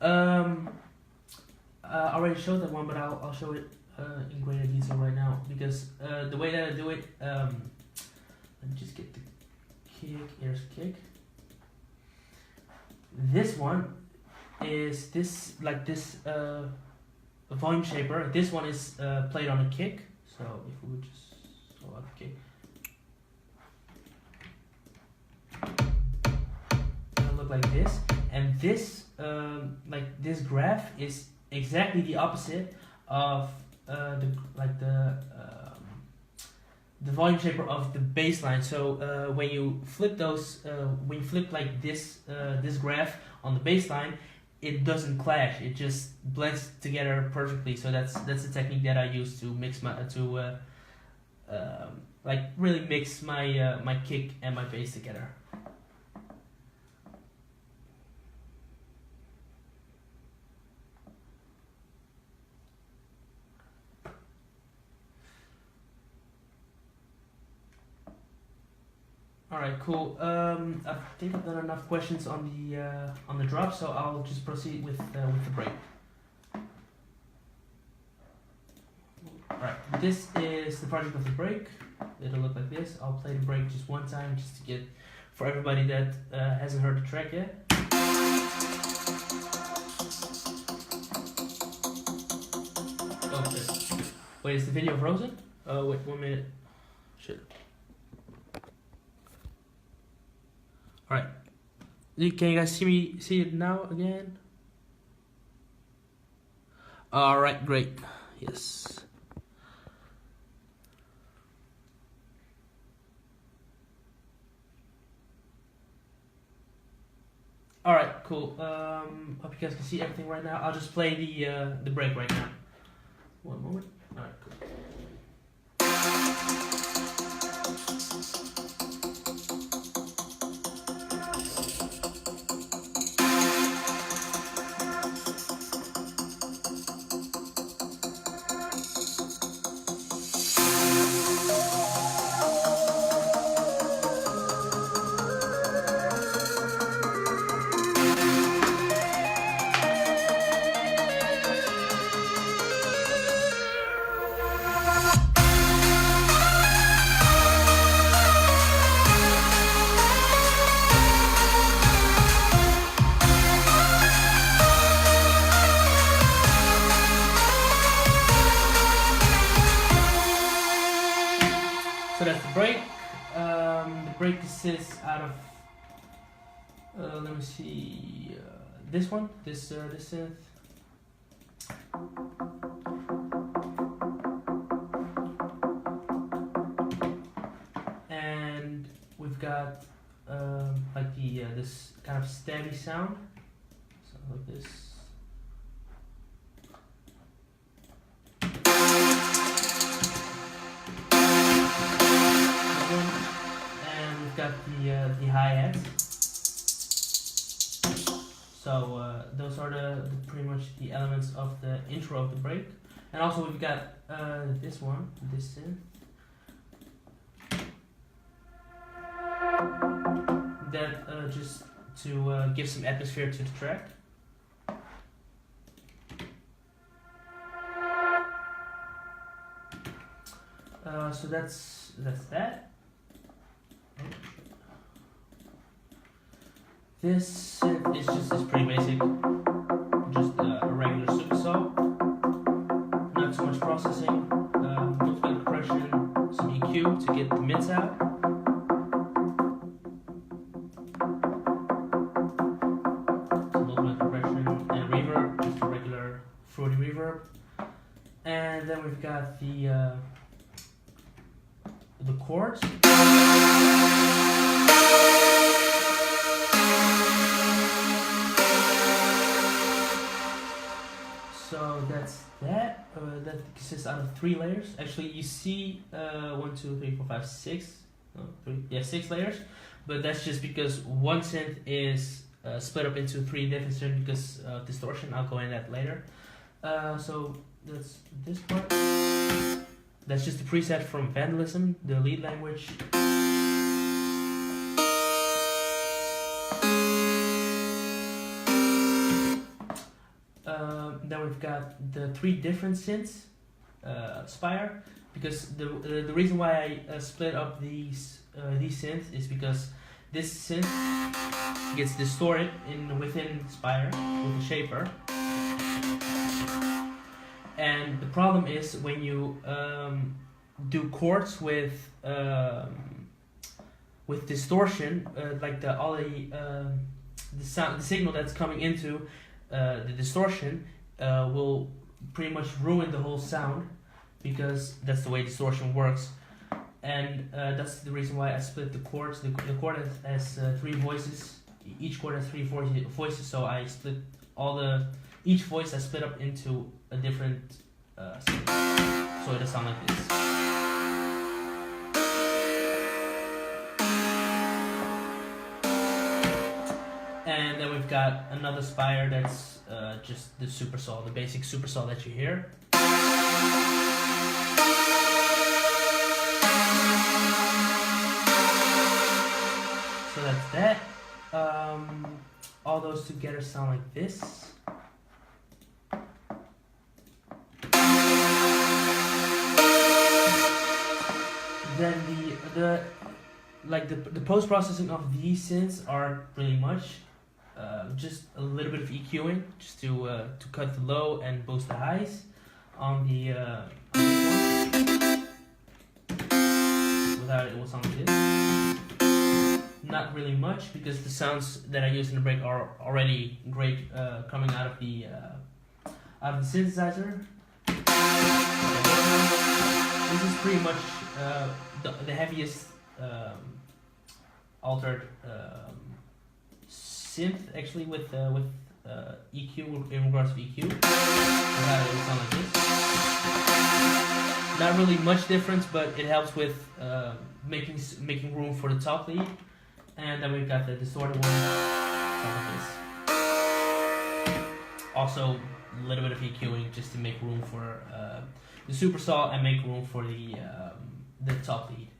I already showed that one, but I'll show it in greater detail right now, because the way that I do it, let me just get the kick, here's kick. This one is this volume shaper. This one is played on a kick, so if we would just slow out the kick, it'll look like this. And this this graph is exactly the opposite of the volume shaper of the bass line. So when you flip when you flip like this this graph on the bass line, it doesn't clash. It just blends together perfectly. So that's the technique that I use to mix my really mix my my kick and my bass together. All right, cool. I think I've done enough questions on the drop, so I'll just proceed with the break. All right, this is the project of the break. It'll look like this. I'll play the break just one time, just to get for everybody that hasn't heard the track yet. Okay. Wait, is the video frozen? Oh wait, 1 minute. Shit. Alright, can you guys see it now again? Alright, great, yes. Alright, cool, hope you guys can see everything right now. I'll just play the break right now. One moment. Alright, cool. So that's the break. The break consists out of, let me see, this one, this synth. And we've got like this kind of stabby sound, so like this. And we've got the hi-hats. So those are the pretty much the elements of the intro of the break. And also we've got this one, this synth. that just to give some atmosphere to the track. So that's that. This synth is pretty basic, just a regular super saw. Not too much processing, multiple compression, some EQ to get the mids out. Some multiple compression and reverb, just a regular fruity reverb. And then we've got the chords. So that's that. That consists out of 3 layers. Actually, you see 1, 2, 3, 4, 5, 6. No, 3. Yeah, 6 layers. But that's just because one synth is split up into 3 different synths because of distortion. I'll go into that later. So that's this part. That's just a preset from Vandalism, the lead language. Then we've got the 3 different synths, Spire, because the reason why I split up these synths is because this synth gets distorted within Spire with the shaper. And the problem is when you do chords with distortion, like the signal that's coming into the distortion will pretty much ruin the whole sound, because that's the way distortion works. And that's the reason why I split the chords. The chord has 3 voices. Each chord has 3 voices, so I split each voice I split up into a different synth. So it'll sound like this. And then we've got another Spire that's just the super saw, the basic super saw that you hear. So that's that. All those together sound like this. Then the post processing of these synths aren't really much. Just a little bit of EQing, just to cut the low and boost the highs on the without it will sound like this. Not really much, because the sounds that I use in the break are already great coming out of the synthesizer. This is pretty much the heaviest altered synth, actually, with EQ, in regards to EQ. It will sound like this. Not really much difference, but it helps with making room for the top lead. And then we've got the distorted one, sound like this. Also, a little bit of EQing just to make room for the super saw and make room for the top lead.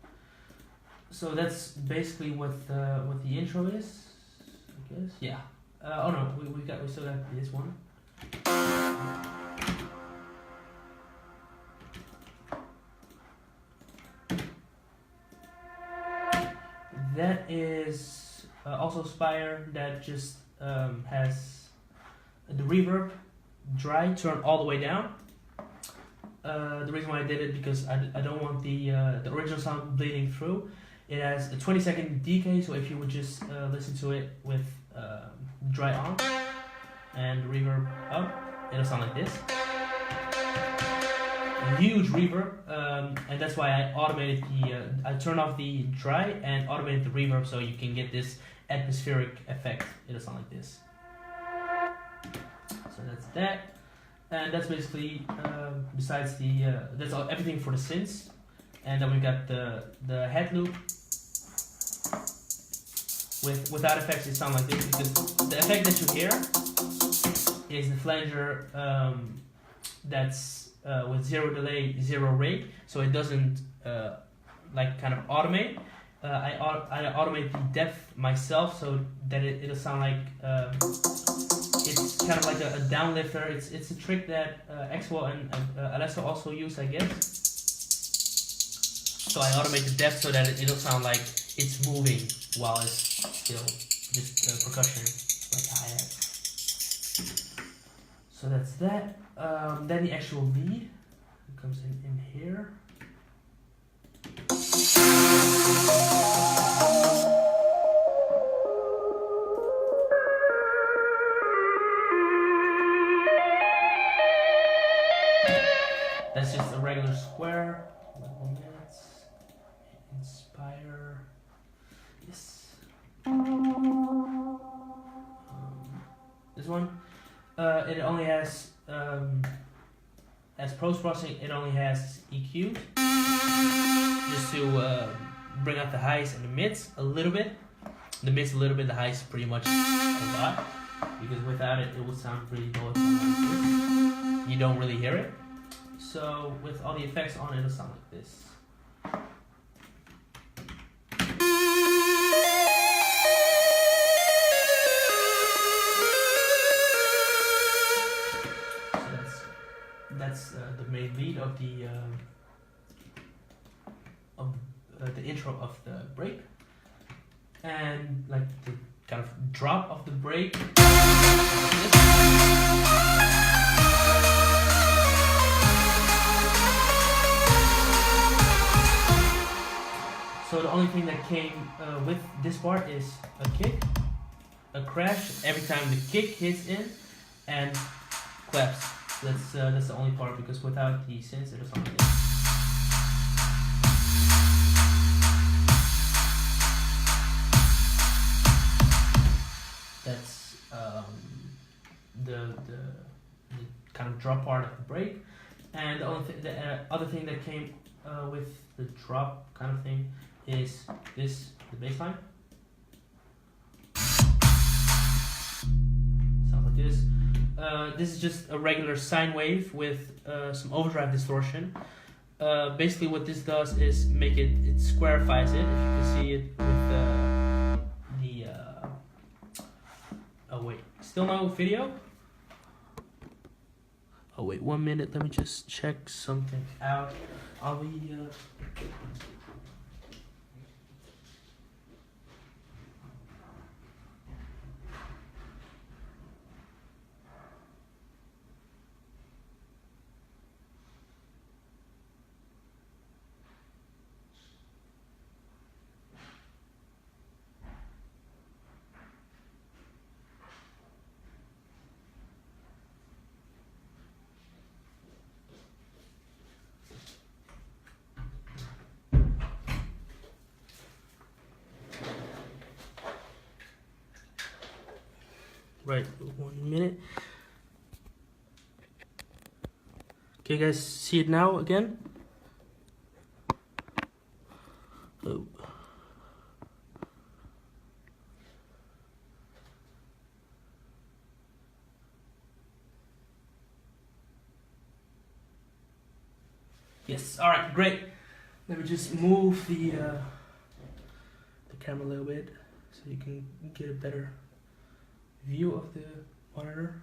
So that's basically what the intro is, I guess. Yeah. Oh no, we still got this one. That is also Spire, that just has the reverb dry turned all the way down. The reason why I did it, because I don't want the original sound bleeding through. It has a 20-second decay, so if you would just listen to it with dry on and reverb up, it'll sound like this. A huge reverb, and that's why I automated I turned off the dry and automated the reverb, so you can get this atmospheric effect. It'll sound like this. So that's that. And that's basically, besides that's everything for the synths. And then we got the head loop. Without effects, it sounds like this, because the effect that you hear is the flanger that's with 0 delay, 0 rate, so it doesn't kind of automate. I automate the depth myself so that it'll sound like it's kind of like a downlifter. It's a trick that Expo and Alesso also use, I guess. So I automate the depth so that it'll sound like it's moving while it's still just percussion, like hi-hats. So that's that. Then the actual lead comes in here. That's just a regular square. 1 minute. Inspire. Yes. This one. It only has as post-processing. It only has EQ, just to bring out the highs and the mids a little bit. The mids a little bit. The highs pretty much a lot. Because without it, it would sound pretty low. You don't really hear it. So with all the effects on it, it'll sound like this. So that's the main lead of the intro of the break, and like the kind of drop of the break. So the only thing that came with this part is a kick, a crash every time the kick hits in, and claps. That's the only part, because without the synths, it'll sound like this. That's the kind of drop part of the break, and the only other thing that came with the drop kind of thing is this, the bass line. Sounds like this. This is just a regular sine wave with some overdrive distortion. Basically what this does is make it squarifies it, if you can see it with oh wait, still no video? Oh wait, 1 minute, let me just check something out. Are we right, 1 minute. Can you guys see it now again? Oh. Yes, alright, great. Let me just move the camera a little bit so you can get a better view of the monitor.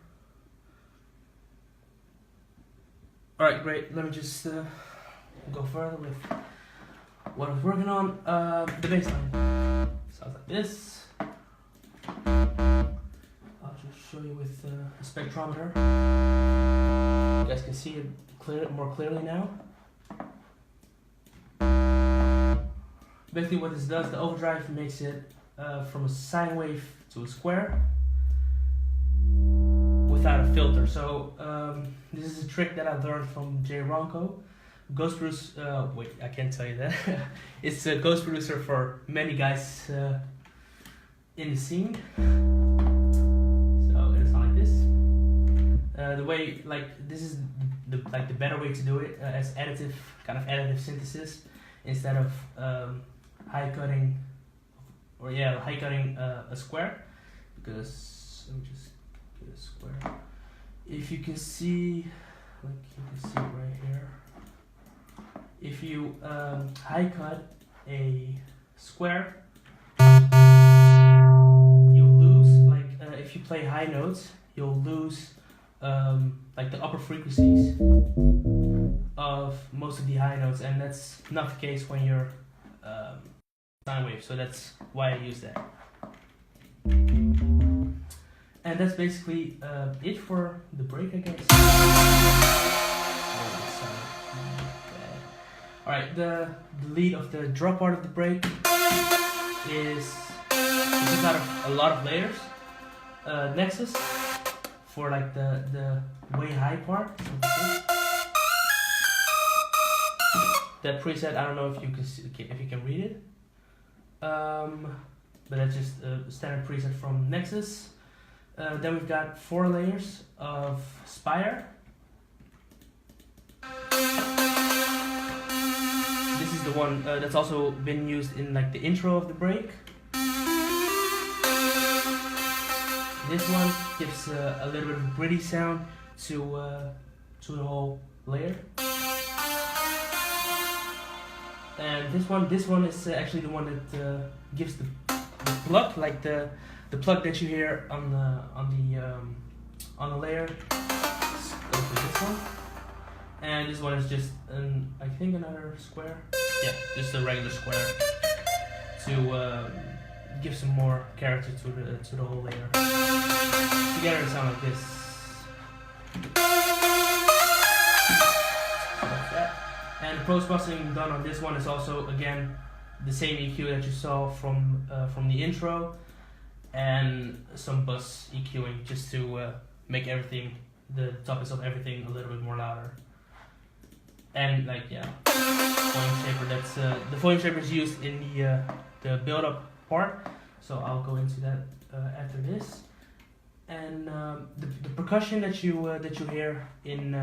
Alright, great. Let me just go further with what I was working on. The bass line sounds like this. I'll just show you with a spectrometer. You guys can see it more clearly now. Basically what this does, the overdrive makes it from a sine wave to a square without a filter. So this is a trick that I learned from Jay Ronco, ghost producer. Wait, I can't tell you that. It's a ghost producer for many guys in the scene. So it'll sound like this. The way, like, this is the better way to do it, as additive synthesis, instead of high cutting a square, because let me just get a square. If you can see, like you can see right here, if you high cut a square, if you play high notes, you'll lose like the upper frequencies of most of the high notes, and that's not the case when you're sine wave. So that's why I use that. And that's basically it for the break, I guess. Alright, the lead of the drop part of the break is consists out of a lot of layers. Nexus for like the way high part. That preset, I don't know if you can see, if you can read it, but that's just a standard preset from Nexus. Then we've got 4 layers of Spire. This is the one that's also been used in like the intro of the break. This one gives a little bit of a gritty sound to the whole layer. And this one is actually the one that gives the plug, like the plug that you hear on the layer. Let's go for this one. And this one is just I think another square. Yeah, just a regular square to give some more character to the whole layer. Together it sounds like this. Like that. And the post-processing done on this one is also again the same EQ that you saw from the intro, and some bus EQing just to make everything, the topics of everything, a little bit more louder. And like volume shaper. That's the volume shaper is used in the build-up part. So I'll go into that after this. And the percussion that you hear in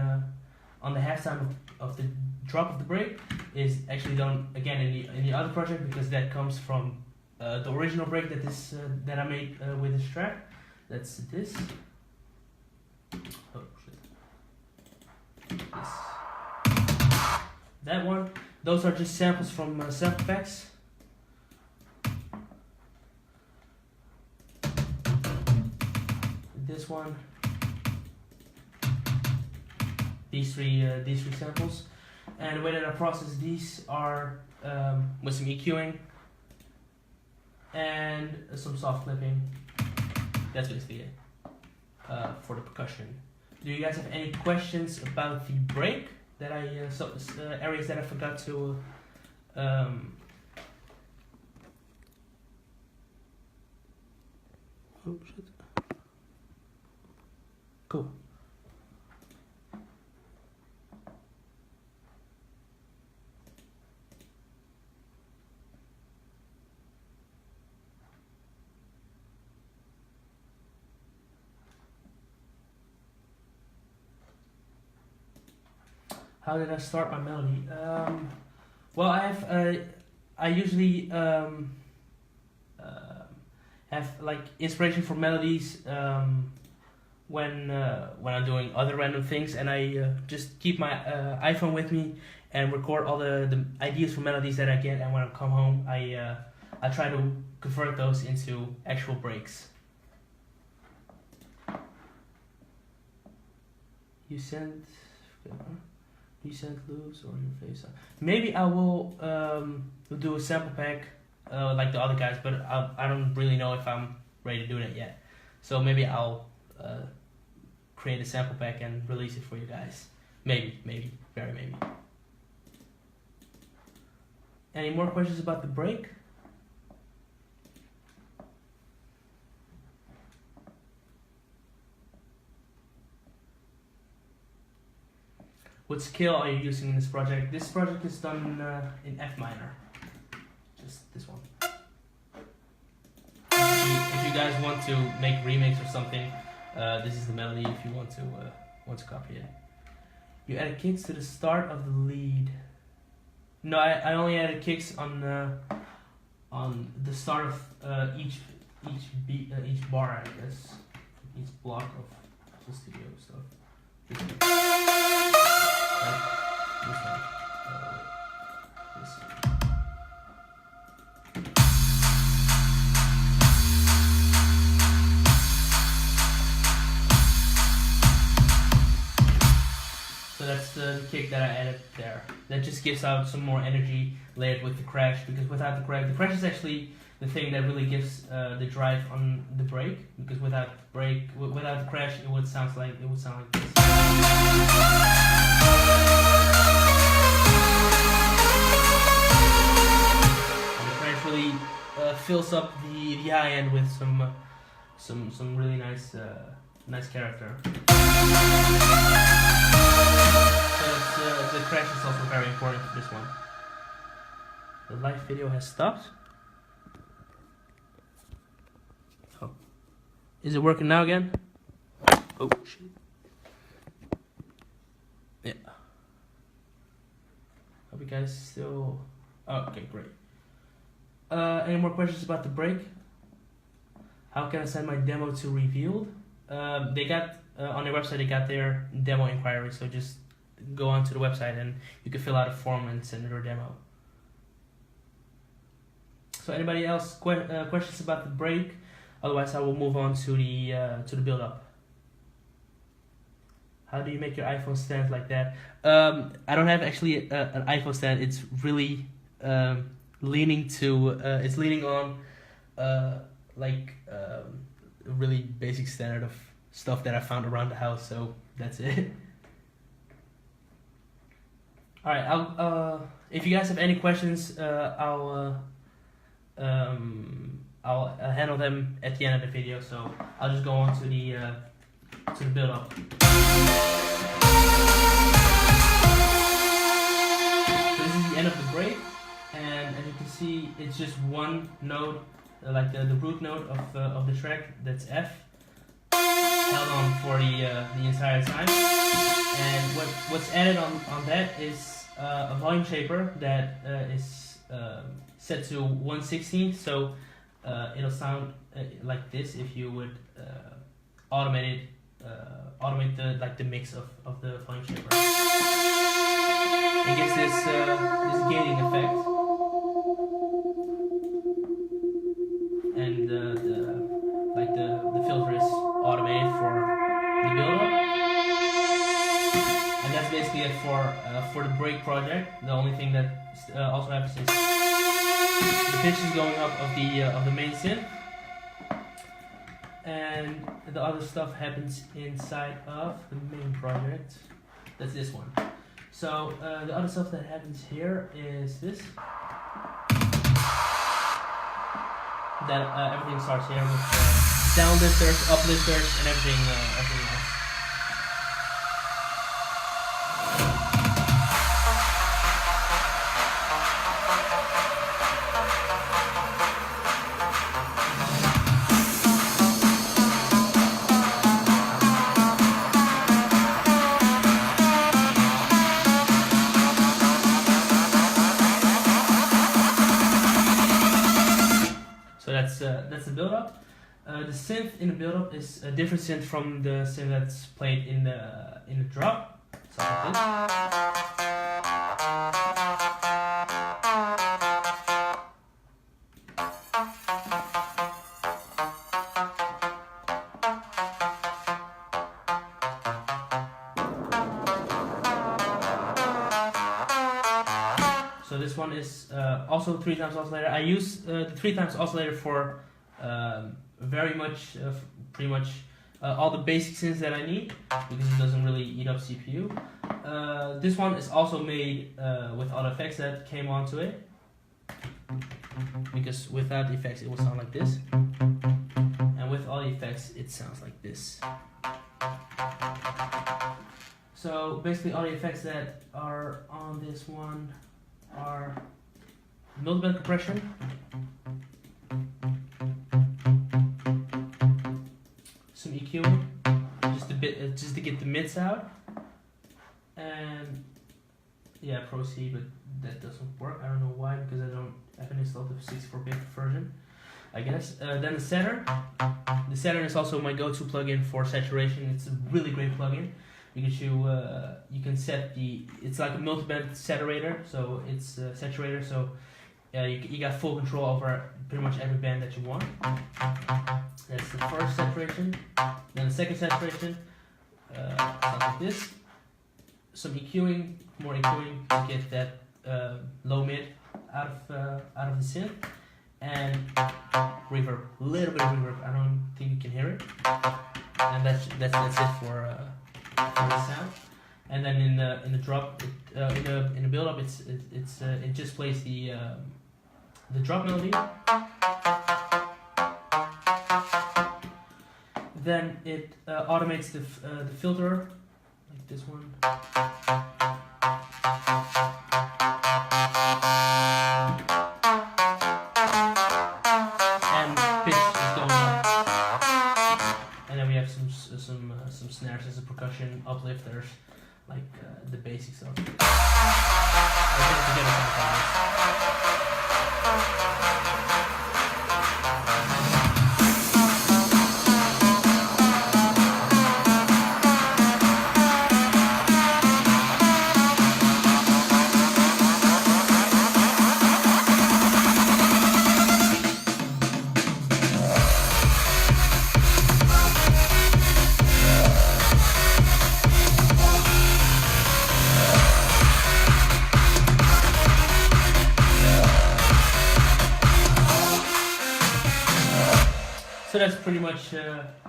on the halftime of the drop of the break is actually done again in the other project, because that comes from the original break that I made with this track. That's this. Oh shit. This. That one. Those are just samples from sample packs. This one. These three samples. And the way that I process these are with some EQing and some soft clipping. That's basically it for the percussion. Do you guys have any questions about the break that I areas that I forgot to oh shit. Cool. How did I start my melody? Well, I usually have like inspiration for melodies when I'm doing other random things, and I just keep my iPhone with me and record all the ideas for melodies that I get, and when I come home I try to convert those into actual breaks. You sent loops or your face. Maybe I will do a sample pack like the other guys, but I don't really know if I'm ready to do that yet. So maybe I'll create a sample pack and release it for you guys. Maybe, very maybe. Any more questions about the break? What scale are you using in this project? This project is done in F minor. Just this one. If you guys want to make remix or something, this is the melody if you want to copy it. You added kicks to the start of the lead. No, I only added kicks on the start of each bar, I guess. Each block of the studio stuff. This one. This one. This. So that's the kick that I added there. That just gives out some more energy layered with the crash, because without the crash is actually the thing that really gives the drive on the brake. Because without the crash, it would sound like this. And the crash really fills up the high end with some really nice character. So the crash is also very important for this one. The live video has stopped. Oh. Is it working now again? Oh shit. Yeah. Hope you guys still... Oh, okay, great. Any more questions about the brake? How can I send my demo to Revealed? They got on their website, they got their demo inquiry, so just go onto the website and you can fill out a form and send your demo. So anybody else questions about the brake? Otherwise, I will move on to the build up. How do you make your iPhone stand like that? I don't have actually an iPhone stand. It's really leaning on a really basic standard of stuff that I found around the house. So that's it. All right. If you guys have any questions, I'll handle them at the end of the video. So I'll just go on to the build up. So this is the end of the brake, and as you can see, it's just one note, like the root note of the track. That's F, held on for the entire time. And what's added on that is a volume shaper that is set to 1/16, so it'll sound like this if you would automate the mix of the volume shaper. It gives this gating effect, and the filter is automated for the build-up. And that's basically it for the brake project. The only thing that also happens is the pitch is going up of the main synth, and the other stuff happens inside of the main project. That's this one. So the other stuff that happens here is this. That everything starts here with downlifters, uplifters, and everything else. That's the build-up. The synth in the build-up is a different synth from the synth that's played in the drop. So like this. So this one is also 3 times oscillator. I use the 3 times oscillator for very much, pretty much all the basic synths that I need, because it doesn't really eat up CPU. This one is also made with all the effects that came onto it, because without the effects it will sound like this, and with all the effects it sounds like this. So basically all the effects that are on this one are multiband compression, some EQ, just to get the mids out, and yeah, Pro C, but that doesn't work. I don't know why, because I don't have installed the 64-bit version, I guess. Then the setter. The setter is also my go-to plugin for saturation. It's a really great plugin, because you can set it's like a multi-band saturator, so it's a saturator, so you got full control over pretty much every band that you want. That's the first saturation. Then the second saturation sounds like this. some EQing, more EQing to get that low mid out of the synth, and reverb, a little bit of reverb. I don't think you can hear it, and that's it for the sound. And then in the drop, in the build up, it just plays the drop melody. Then it automates the filter, like this one. And pitch is going up. And then we have some snares as a percussion uplifters, like the basics of it. So that's pretty much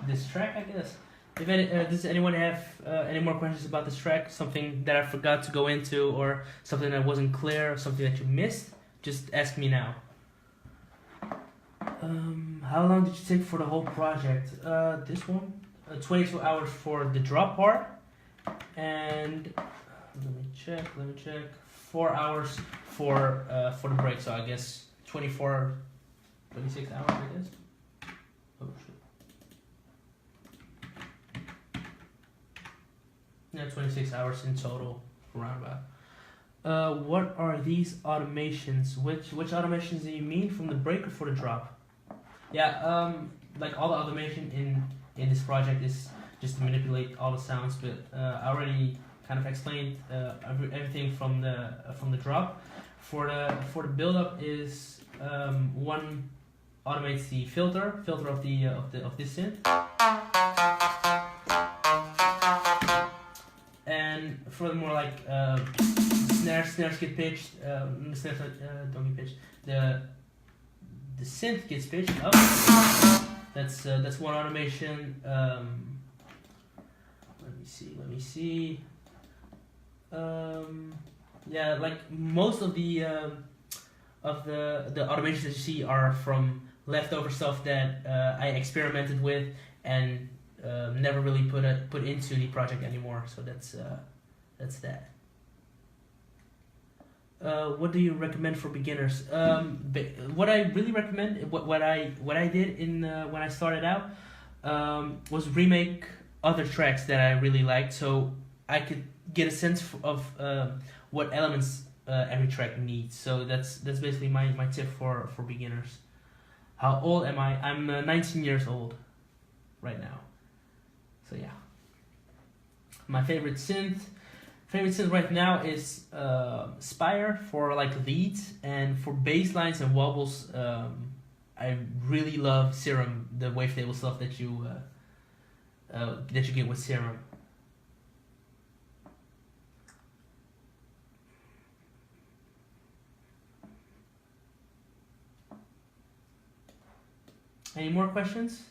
this track, I guess. If does anyone have any more questions about this track? Something that I forgot to go into, or something that wasn't clear, or something that you missed? Just ask me now. How long did you take for the whole project? This one, 22 hours for the drop part, and let me check. 4 hours for the break. So I guess 26 hours, I guess. Oh shit. Yeah, 26 hours in total, roundabout. What are these automations? Which automations do you mean, from the break or for the drop? Yeah, like all the automation in this project is just to manipulate all the sounds, but I already kind of explained everything from the drop. For the build up is one automates the filter of this synth, and for the more like snares get pitched, snares don't get pitched. The synth gets pitched up. That's one automation. Let me see. Yeah, like most of the automations that you see are from leftover stuff that I experimented with and never really put into the project anymore. So that's that. What do you recommend for beginners? What I really recommend, what I did in when I started out, was remake other tracks that I really liked, so I could get a sense of what elements every track needs. So that's basically my tip for beginners. How old am I? I'm 19 years old right now. So yeah. My favorite synth right now is Spire for like leads, and for bass lines and wobbles, I really love Serum, the wavetable stuff that you get with Serum. Any more questions?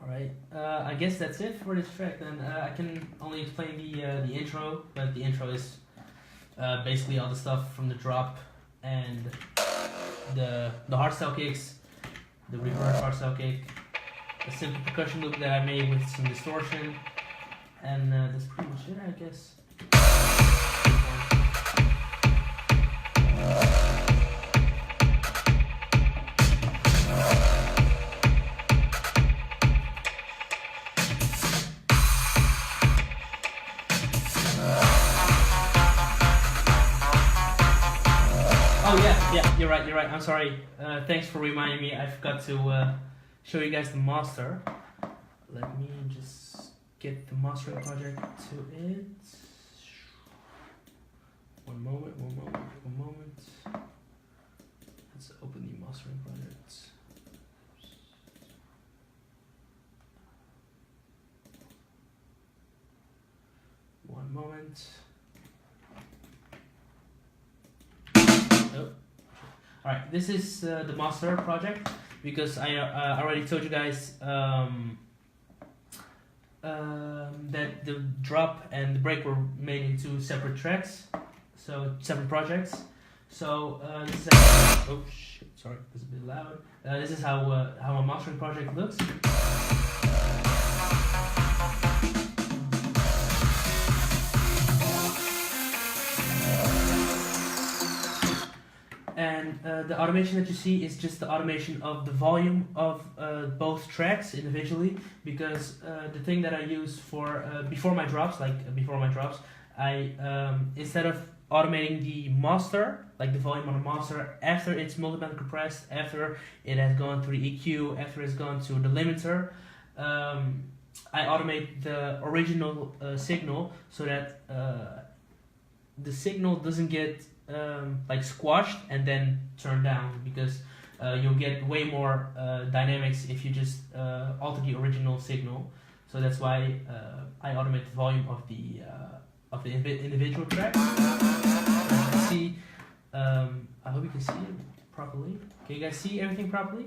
Alright, I guess that's it for this track then. I can only explain the intro, but the intro is basically all the stuff from the drop and the hardstyle kicks, the reverse hardstyle kick, a simple percussion loop that I made with some distortion, and that's pretty much it, I guess. Yeah, you're right. I'm sorry. Thanks for reminding me. I forgot to show you guys the master. Let me just get the mastering project to it. One moment. Let's open the mastering project. One moment. Oh. Alright, this is the master project because I already told you guys that the drop and the break were made into separate tracks, so separate projects. So this is how, oh shit, sorry, that's a bit loud. This is how a mastering project looks. And the automation that you see is just the automation of the volume of both tracks individually, because the thing that I use for before my drops, I instead of automating the master, like the volume on the master, after it's multiband compressed, after it has gone through the EQ, after it's gone to the limiter, I automate the original signal so that the signal doesn't get like squashed and then turned down, because you'll get way more dynamics if you just alter the original signal. So that's why I automate the volume of the individual tracks. See, I hope you can see it properly. Can you guys see everything properly?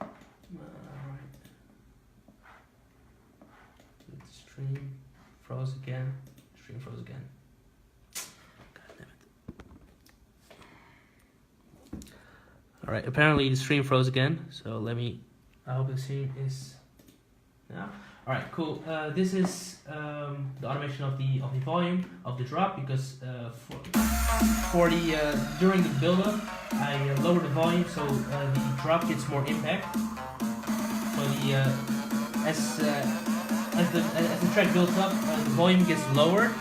Alright. The stream froze again. Stream froze again. God damn it. Alright, apparently the stream froze again. So I hope the stream is now. Alright, cool. This is the automation of the volume of the drop, because for the during the build-up I lower the volume so the drop gets more impact. So as the track builds up, the volume gets lowered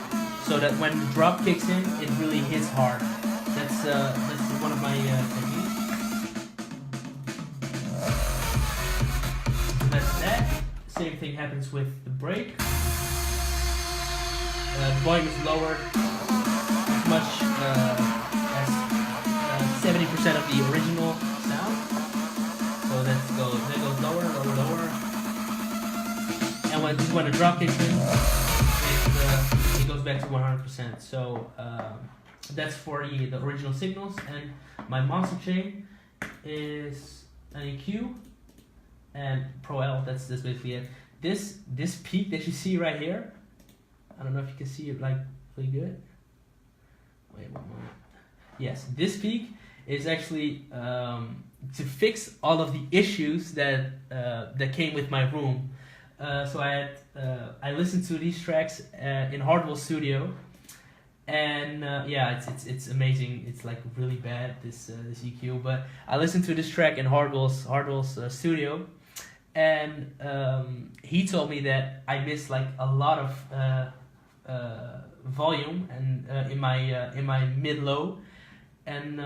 so that when the drop kicks in, it really hits hard. That's one of my techniques. So that's that. Same thing happens with the break. The volume is lowered as much as 70% of the original sound. So that goes lower. And when the drop kicks in, it goes back to 100%. So that's for the original signals. And my master chain is an EQ and Pro L. That's basically it. This peak that you see right here, I don't know if you can see it like really good. Wait one moment. Yes, this peak is actually to fix all of the issues that came with my room. So I listened to these tracks in Hardwell Studio, and yeah, it's amazing. It's like really bad, this EQ, but I listened to this track in Hardwell's studio, and he told me that I missed like a lot of volume and in my mid low, and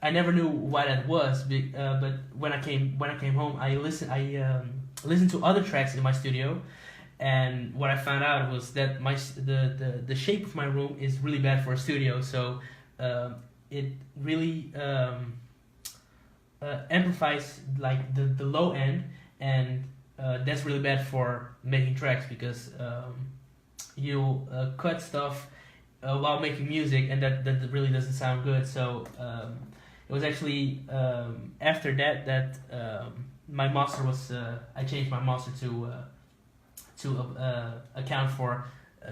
I never knew why that was. But when I came home, I listened to other tracks in my studio, and what I found out was that the shape of my room is really bad for a studio. So it really amplifies like the low end, and that's really bad for making tracks, because you'll cut stuff while making music, and that really doesn't sound good. So it was actually after that my master was I changed my master to account for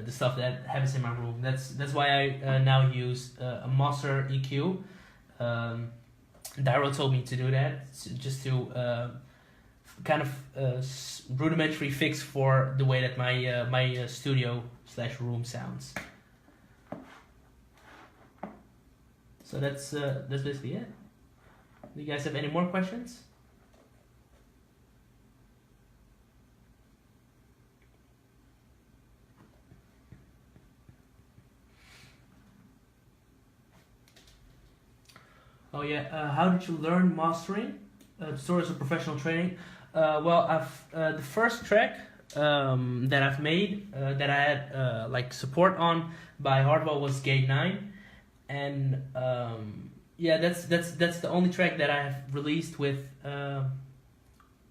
the stuff that happens in my room. That's why I now use a master EQ. Daryl told me to do that, just to kind of rudimentary fix for the way that my studio / room sounds. So that's basically it. Do you guys have any more questions? Oh yeah, how did you learn mastering? The stories of professional training. Well, I've the first track that I've made that I had like support on by hardware was Gate 9, and yeah, that's the only track that I have released with a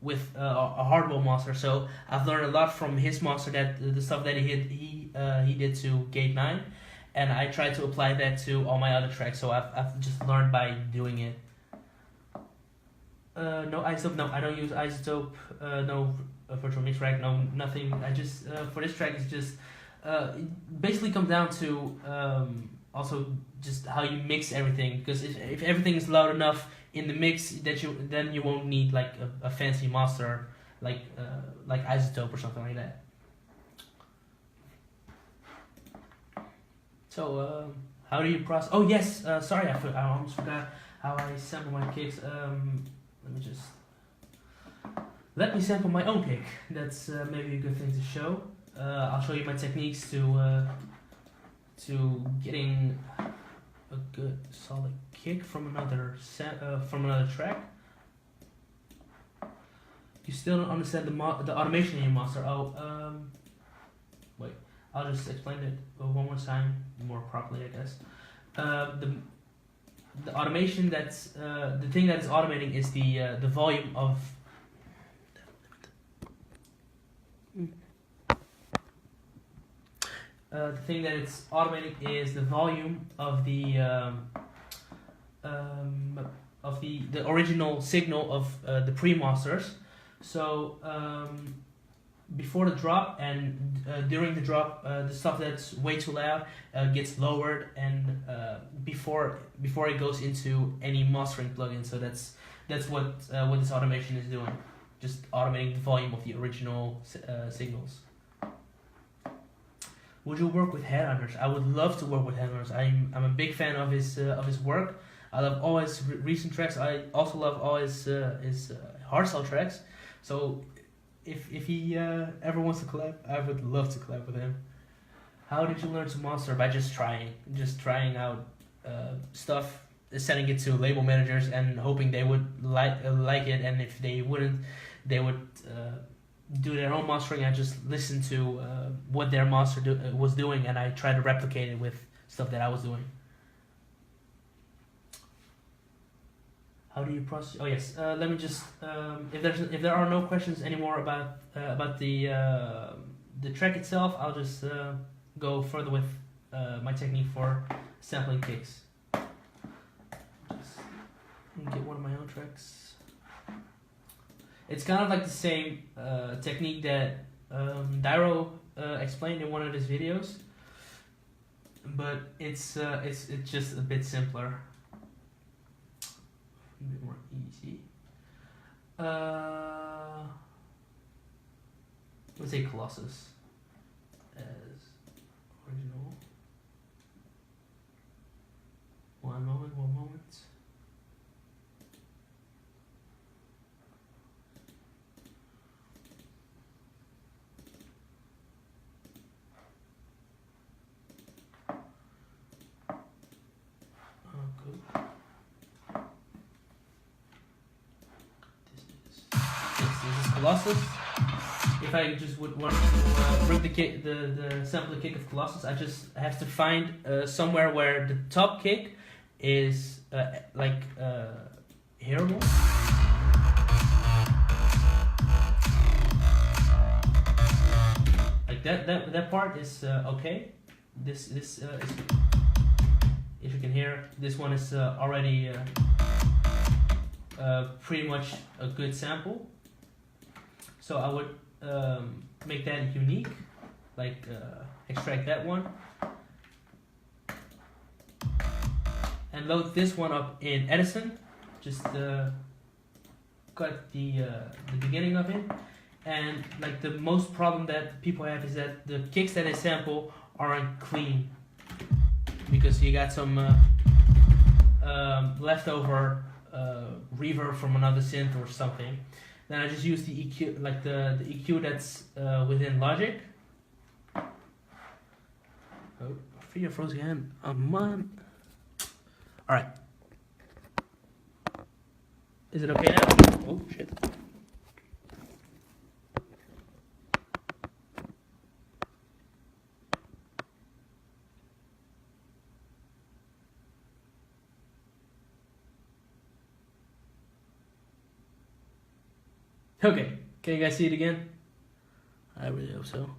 hardware master. So I've learned a lot from his master, that the stuff that he did to Gate 9, and I try to apply that to all my other tracks. So I've just learned by doing it. No isotope. No, I don't use isotope. No virtual mix rack. No, nothing. I just for this track it's just it basically comes down to also just how you mix everything. Because if everything is loud enough in the mix, then you won't need like a fancy master like isotope or something like that. So how do you process? Oh yes, sorry, I almost forgot how I sample my kicks. Let me sample my own kick. That's maybe a good thing to show. I'll show you my techniques to getting a good solid kick from another track. You still don't understand the automation in your master. Wait, I'll just explain it one more time, more properly, I guess. The automation that's the thing that is automating is the volume of the thing that it's automating is the volume of the original signal of the pre-masters. So before the drop and during the drop, the stuff that's way too loud gets lowered, and before it goes into any mastering plugin. So that's what this automation is doing, just automating the volume of the original signals. Would you work with headhunters? I would love to work with headhunters. I'm a big fan of his work. I love all his recent tracks. I also love all his hardstyle tracks. So if he ever wants to collab, I would love to collab with him. How did you learn to master? By just trying out stuff, sending it to label managers and hoping they would like it, and if they wouldn't, they would do their own mastering. I just listened to what their master was doing, and I tried to replicate it with stuff that I was doing. How do you process? Oh yes, let me just if there are no questions anymore about the track itself, I'll just go further with my technique for sampling kicks. Just get one of my own tracks. It's kind of like the same technique that Dairo explained in one of his videos, but it's just a bit simpler. A bit more easy. Let's say Colossus as original. One moment. Colossus. If I just would want to bring the sample kick of Colossus, I just have to find somewhere where the top kick is hearable. Like that part is okay. This is, if you can hear, this one is already pretty much a good sample. So I would make that unique, like extract that one, and load this one up in Edison. Just cut the beginning of it, and like the most problem that people have is that the kicks that they sample aren't clean, because you got some leftover reverb from another synth or something. Then I just use the EQ, like the EQ that's within Logic. Oh, Free froze again. Man. All right. Is it okay now? Oh shit. Okay, can you guys see it again? I really hope so.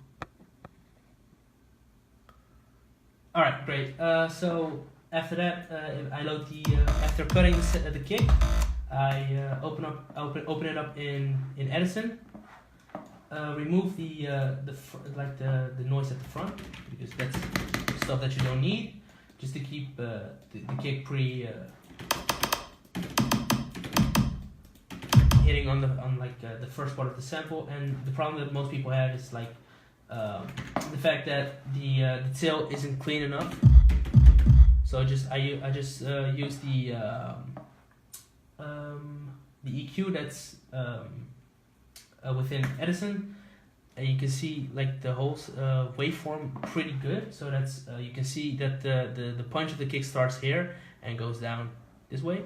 Alright, great. So after that, I load the after cutting the kick, I open it up in Edison. Remove the noise at the front, because that's stuff that you don't need, just to keep the kick hitting on the first part of the sample. And the problem that most people have is like the fact that the tail isn't clean enough. So I just use the EQ that's within Edison, and you can see like the whole waveform pretty good. So that's you can see that the punch of the kick starts here and goes down this way.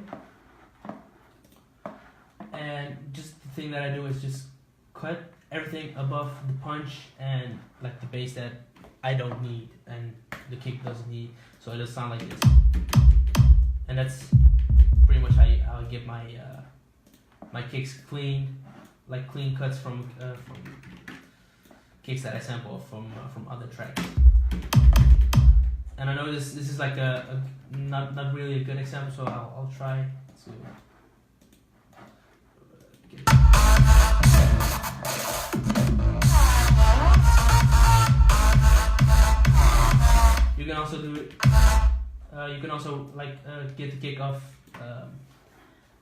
And just the thing that I do is just cut everything above the punch and like the bass that I don't need and the kick doesn't need, so it just sound like this. And that's pretty much how I get my my kicks clean, like clean cuts from kicks that I sample from other tracks. And I know this is like a not really a good example, so I'll try to get it. You can also do it. You can also like get the kick off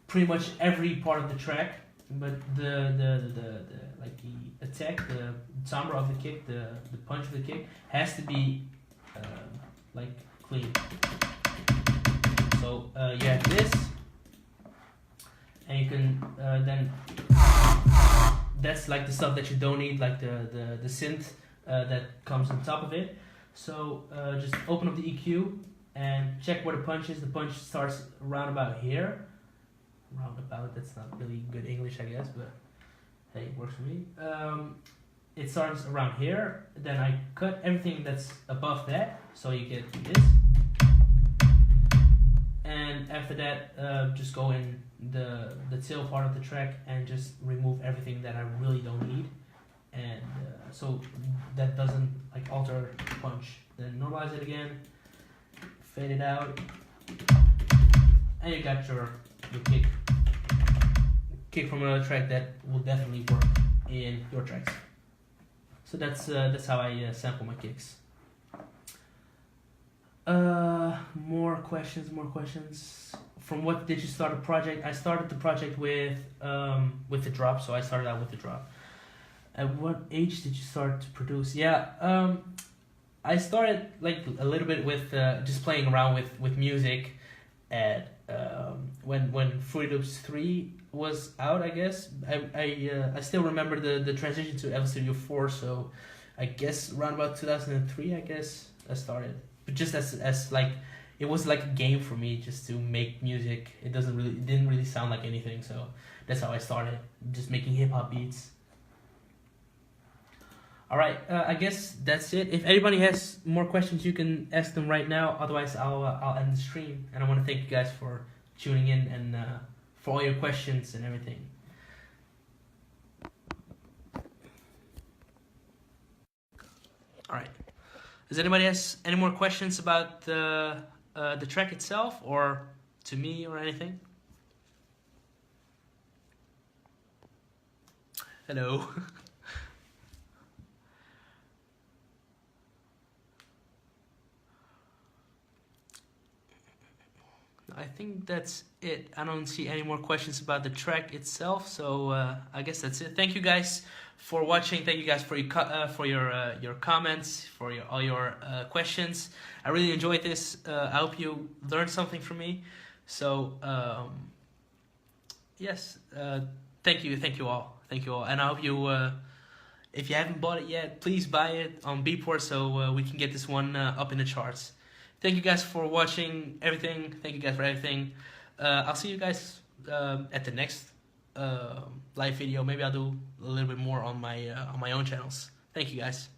pretty much every part of the track, but the like the attack, the timbre of the kick, the punch of the kick has to be like clean. So you have this, and you can then that's like the stuff that you don't need, like the synth that comes on top of it. So just open up the EQ and check where the punch is. The punch starts around about here. Roundabout, that's not really good English, I guess, but hey, it works for me. It starts around here, then I cut everything that's above that, so you get this. And after that, just go in the tail part of the track and just remove everything that I really don't need, and so that doesn't like alter the punch. Then normalize it again, fade it out, and you got your kick from another track that will definitely work in your tracks. So that's how I sample my kicks. More questions. From what did you start a project? I started the project with the drop, so I started out with the drop. At what age did you start to produce? Yeah, I started like a little bit with just playing around with music at when Fruity Loops 3 was out, I guess. I still remember the transition to FL Studio 4, so I guess around about 2003, I guess I started. But just as like, it was like a game for me just to make music. It didn't really sound like anything, so that's how I started, just making hip hop beats. Alright, I guess that's it. If anybody has more questions, you can ask them right now. Otherwise, I'll end the stream. And I want to thank you guys for tuning in and for all your questions and everything. Alright. Does anybody has any more questions about the track itself, or to me, or anything? Hello. I think that's it. I don't see any more questions about the track itself, so I guess that's it. Thank you guys for watching. Thank you guys for your comments, for all your questions. I really enjoyed this. I hope you learned something from me. So yes, thank you all, and I hope you. If you haven't bought it yet, please buy it on Beatport so we can get this one up in the charts. Thank you guys for watching everything. Thank you guys for everything. I'll see you guys at the next live video. Maybe I'll do a little bit more on my own channels. Thank you guys.